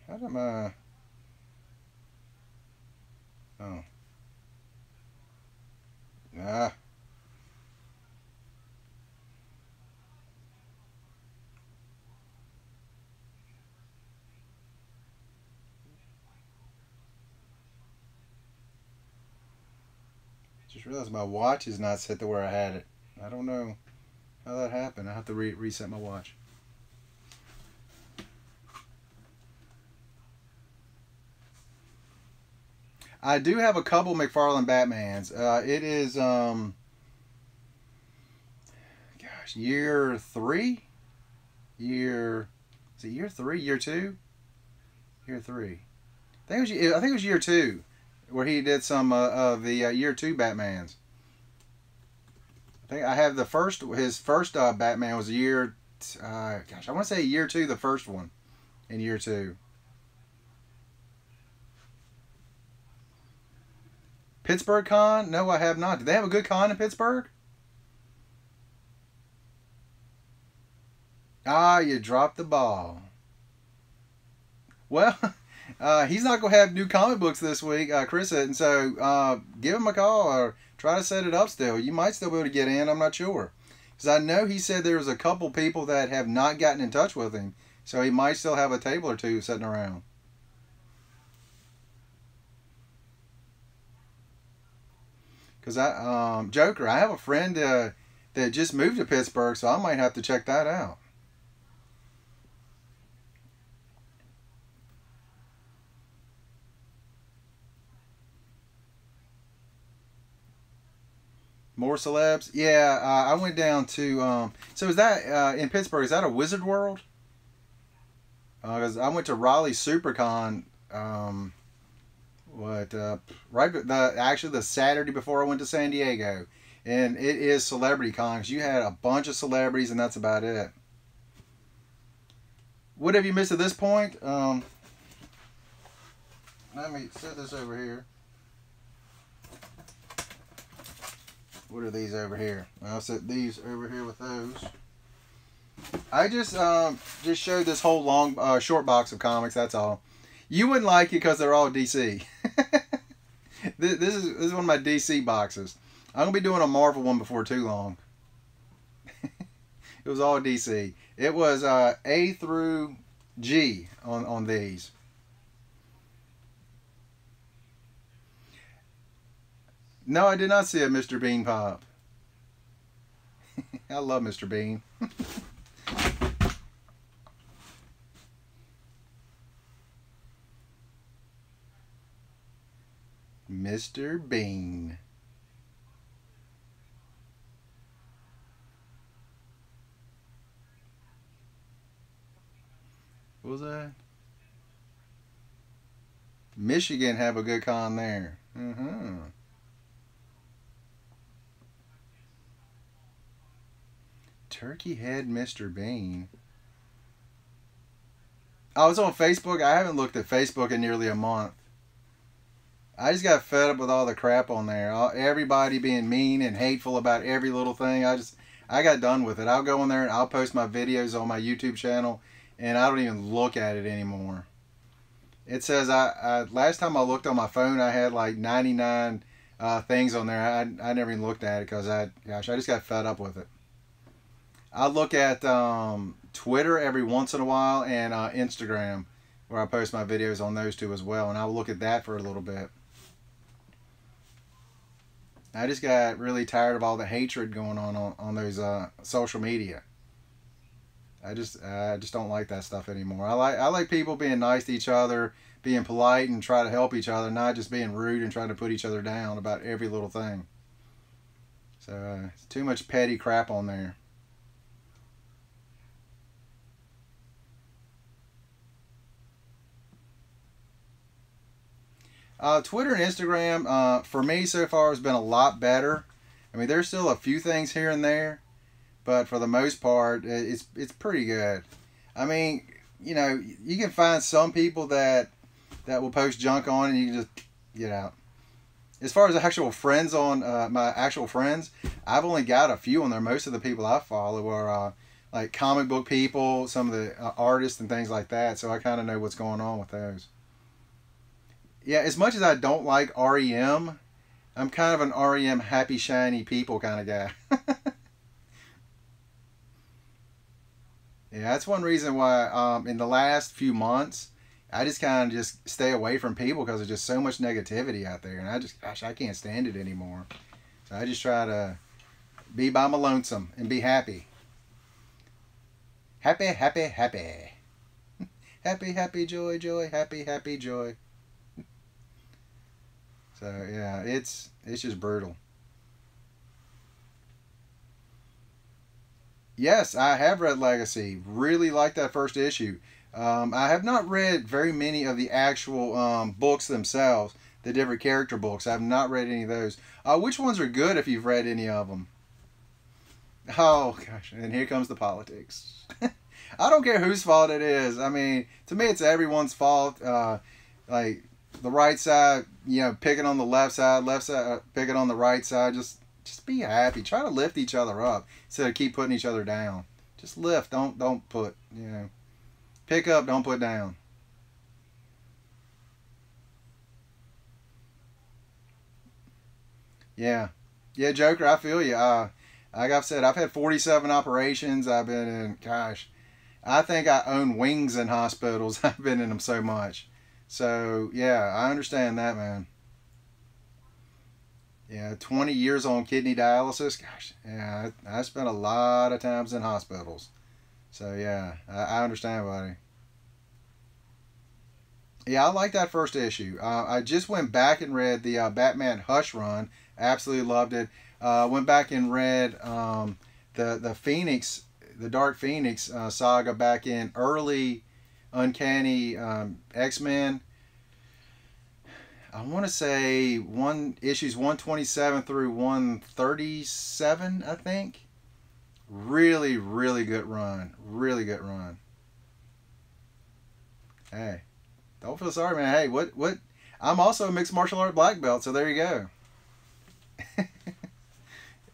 How am I? Oh. Ah. Just realized my watch is not set to where I had it. I don't know how that happened. I have to reset my watch. I do have a couple McFarlane Batmans. It is year 3? Is it year 3? Year 2? Year 3. I think it was year 2 where he did some of the year 2 Batmans. I think I have his first Batman was year I want to say year 2, the first one in year 2. Pittsburgh Con? No, I have not. Did they have a good con in Pittsburgh? Ah, you dropped the ball. Well, he's not going to have new comic books this week, Chris said, and so give him a call or try to set it up still. You might still be able to get in, I'm not sure. Because I know he said there was a couple people that have not gotten in touch with him, so he might still have a table or two sitting around. Because Joker, I have a friend that just moved to Pittsburgh, so I might have to check that out. More celebs? Yeah, I went down to. So is that in Pittsburgh? Is that a Wizard World? Because I went to Raleigh SuperCon. what actually the Saturday before I went to San Diego, and it is Celebrity Con. 'Cause you had a bunch of celebrities, and that's about it. What have you missed at this point? Let me set this over here. What are these over here? I'll set these over here with those. I just showed this whole short box of comics. That's all. You wouldn't like it because they're all DC. This is one of my DC boxes. I'm gonna be doing a Marvel one before too long. It was all DC. It was A through G on these. No, I did not see a Mr. Bean pop. I love Mr. Bean. Mr. Bean. What was that? Michigan have a good con there. Turkey Head Mr. Bean. I was on Facebook. I haven't looked at Facebook in nearly a month. I just got fed up with all the crap on there. Everybody being mean and hateful about every little thing. I got done with it. I'll go in there and I'll post my videos on my YouTube channel, and I don't even look at it anymore. It says last time I looked on my phone, I had like 99 things on there. I never even looked at it because I just got fed up with it. I look at Twitter every once in a while, and Instagram, where I post my videos on those two as well, and I'll look at that for a little bit. I just got really tired of all the hatred going on those social media. I just don't like that stuff anymore. I like people being nice to each other, being polite, and try to help each other, not just being rude and trying to put each other down about every little thing. So it's too much petty crap on there. Twitter and Instagram, for me so far, has been a lot better. I mean, there's still a few things here and there, but for the most part, it's pretty good. I mean, you know, you can find some people that will post junk on, and you can just get out. As far as actual friends on my actual friends, I've only got a few on there. Most of the people I follow are like comic book people, some of the artists and things like that. So I kind of know what's going on with those. Yeah, as much as I don't like REM, I'm kind of an REM happy, shiny people kind of guy. Yeah, that's one reason why in the last few months, I just kind of just stay away from people because there's just so much negativity out there. And I can't stand it anymore. So I just try to be by my lonesome and be happy. Happy, happy, happy. Happy, happy, joy, joy, happy, happy, joy. So yeah, it's just brutal. Yes, I have read Legacy. Really like that first issue. I have not read very many of the actual books themselves, the different character books. I have not read any of those. Which ones are good if you've read any of them? Oh gosh, and here comes the politics. I don't care whose fault it is. I mean, to me, it's everyone's fault. Like the right side, you know, picking on the left side picking on the right side. Just be happy. Try to lift each other up instead of keep putting each other down. Just lift. Don't put. You know, pick up. Don't put down. Yeah, yeah, Joker. I feel you. Like I've said, I've had 47 operations. I've been in. Gosh, I think I own wings in hospitals. I've been in them so much. So yeah, I understand that, man. Yeah, 20 years on kidney dialysis. Gosh, yeah, I spent a lot of times in hospitals. So yeah, I understand, buddy. Yeah, I like that first issue. I just went back and read the Batman Hush run. Absolutely loved it. Went back and read the Phoenix, the Dark Phoenix saga back in early Uncanny X-Men. I want to say issues 127 through 137, I think. Really, really good run. Really good run. Hey, don't feel sorry, man. Hey, what? I'm also a mixed martial art black belt, so there you go.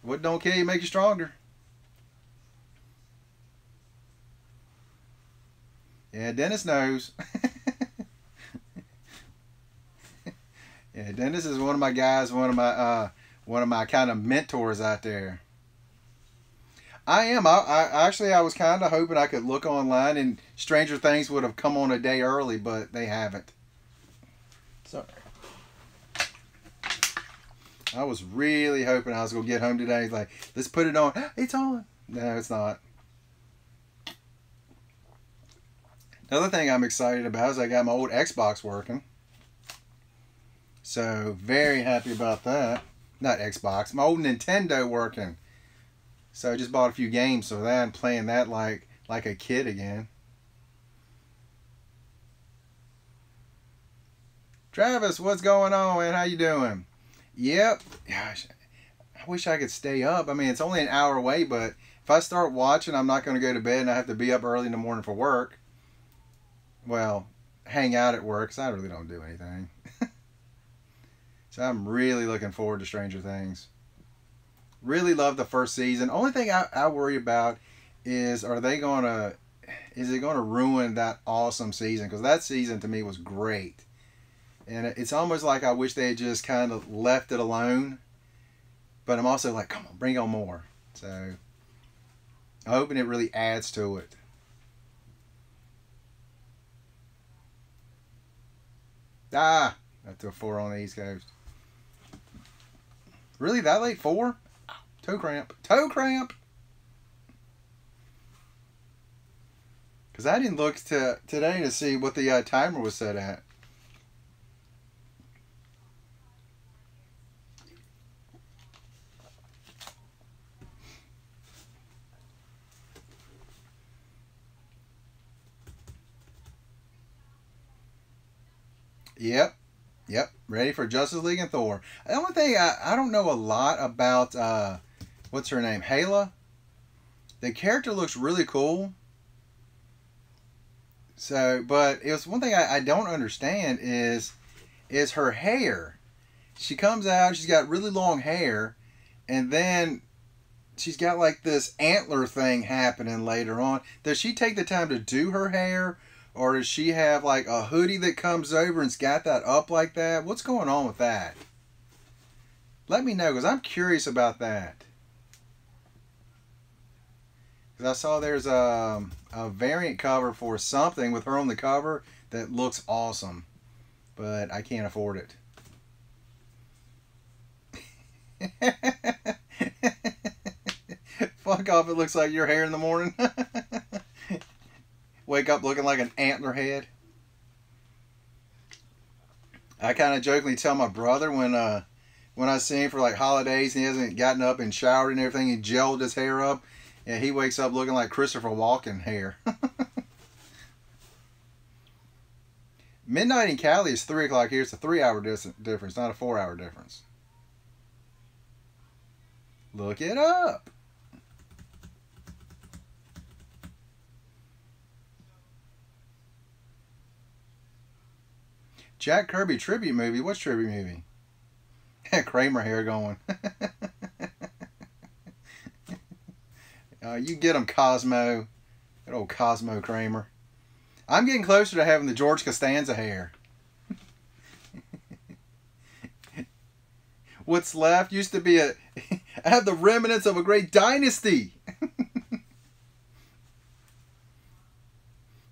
What don't kill you make you stronger. Yeah, Dennis knows. Yeah, Dennis is one of my guys, one of my kind of mentors out there. I am. I was kind of hoping I could look online and Stranger Things would have come on a day early, but they haven't. So I was really hoping I was gonna get home today. Like, let's put it on. It's on. No, it's not. Another thing I'm excited about is I got my old Xbox working. So, very happy about that. Not Xbox, my old Nintendo working. So, I just bought a few games for that and playing that like a kid again. Travis, what's going on, man? How you doing? Yep. Gosh, I wish I could stay up. I mean, it's only an hour away, but if I start watching, I'm not going to go to bed and I have to be up early in the morning for work. Well, hang out at work, because I really don't do anything. So I'm really looking forward to Stranger Things. Really love the first season. Only thing I worry about is is it going to ruin that awesome season? Because that season to me was great. And it's almost like I wish they had just kind of left it alone. But I'm also like, come on, bring on more. So I'm hoping it really adds to it. Ah, that's a 4 on the East Coast. Really, that late? 4? Toe cramp. Toe cramp! Because I didn't look today to see what the timer was set at. Yep. Yep. Ready for Justice League and Thor. The only thing, I don't know a lot about, what's her name? Hala? The character looks really cool. So, but it was one thing I don't understand is her hair. She comes out, she's got really long hair, and then she's got like this antler thing happening later on. Does she take the time to do her hair? Or does she have like a hoodie that comes over and's got that up like that? What's going on with that? Let me know, because I'm curious about that. Because I saw there's a variant cover for something with her on the cover that looks awesome. But I can't afford it. Fuck off, it looks like your hair in the morning. Wake up looking like an antler head. I kind of jokingly tell my brother when I see him for like holidays and he hasn't gotten up and showered and everything, he gelled his hair up, and he wakes up looking like Christopher Walken hair. Midnight in Cali is 3 o'clock here. It's a 3-hour difference, not a 4-hour difference. Look it up. Jack Kirby tribute movie. What's tribute movie? Kramer hair going. You get him, Cosmo. Good old Cosmo Kramer. I'm getting closer to having the George Costanza hair. What's left used to be I have the remnants of a great dynasty.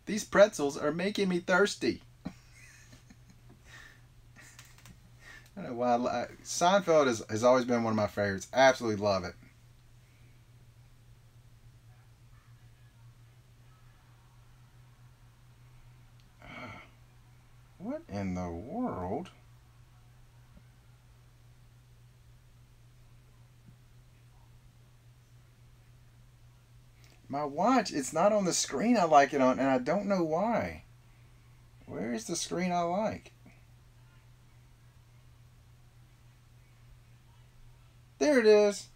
These pretzels are making me thirsty. I don't know why. Seinfeld has always been one of my favorites. Absolutely love it. What in the world? My watch, it's not on the screen I like it on, and I don't know why. Where is the screen I like? There it is.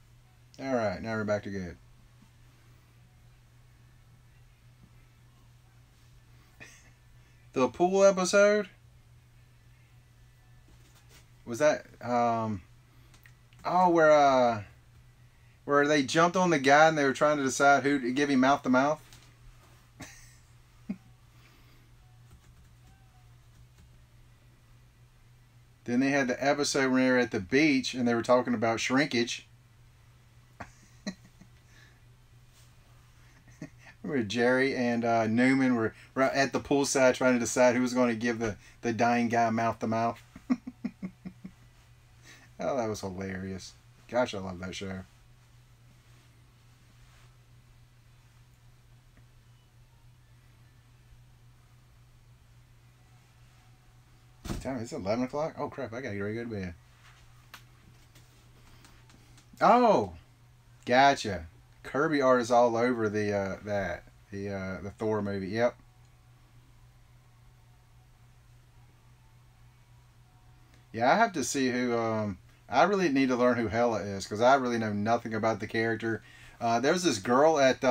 All right, now we're back to good. The pool episode? Was that where they jumped on the guy and they were trying to decide who to give him mouth to mouth? Then they had the episode when they were at the beach and they were talking about shrinkage. Where Jerry and Newman were at the poolside trying to decide who was going to give the dying guy mouth to mouth. Oh, that was hilarious. Gosh, I love that show. Time it's 11 o'clock. Oh crap! I gotta get ready to go to bed. Oh, gotcha. Kirby art is all over the Thor movie. Yep. Yeah, I have to see who. I really need to learn who Hela is because I really know nothing about the character. There's this girl at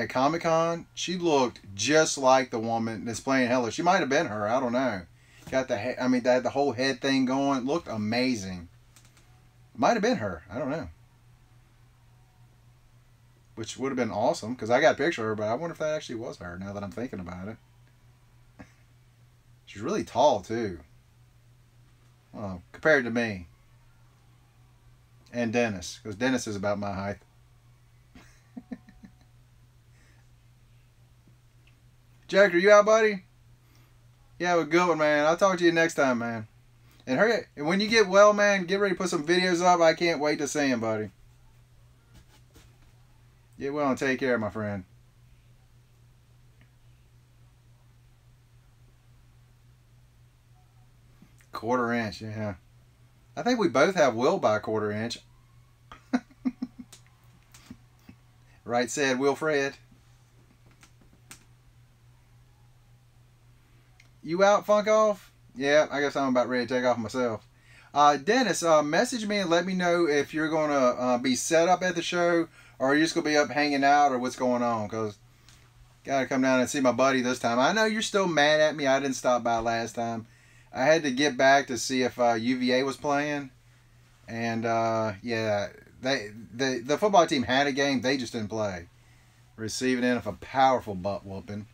Comic-Con. She looked just like the woman that's playing Hela. She might have been her. I don't know. Got the I mean, they had the whole head thing going. Looked amazing. Might have been her. I don't know. Which would have been awesome because I got a picture of her, but I wonder if that actually was her now that I'm thinking about it. She's really tall too. Well, compared to me. And Dennis, because Dennis is about my height. Jack, are you out, buddy? Yeah, have a good one, man. I'll talk to you next time, man. And hurry, and when you get well, man, get ready to put some videos up. I can't wait to see them, buddy. Get well and take care, my friend. Quarter inch, yeah. I think we both have will by a quarter inch. Right said Wilfred. You out, Funk Off? Yeah, I guess I'm about ready to take off myself. Dennis, message me and let me know if you're going to be set up at the show or are you just going to be up hanging out or what's going on. Because got to come down and see my buddy this time. I know you're still mad at me. I didn't stop by last time. I had to get back to see if UVA was playing. And, yeah, the football team had a game. They just didn't play. Receiving in of a powerful butt whooping.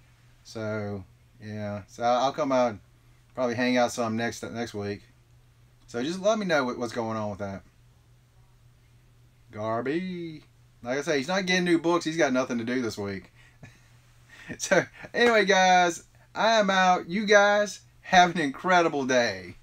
So, yeah. So I'll come out and probably hang out some next week. So just let me know what's going on with that. Garby. Like I say, he's not getting new books. He's got nothing to do this week. So, anyway, guys, I am out. You guys have an incredible day.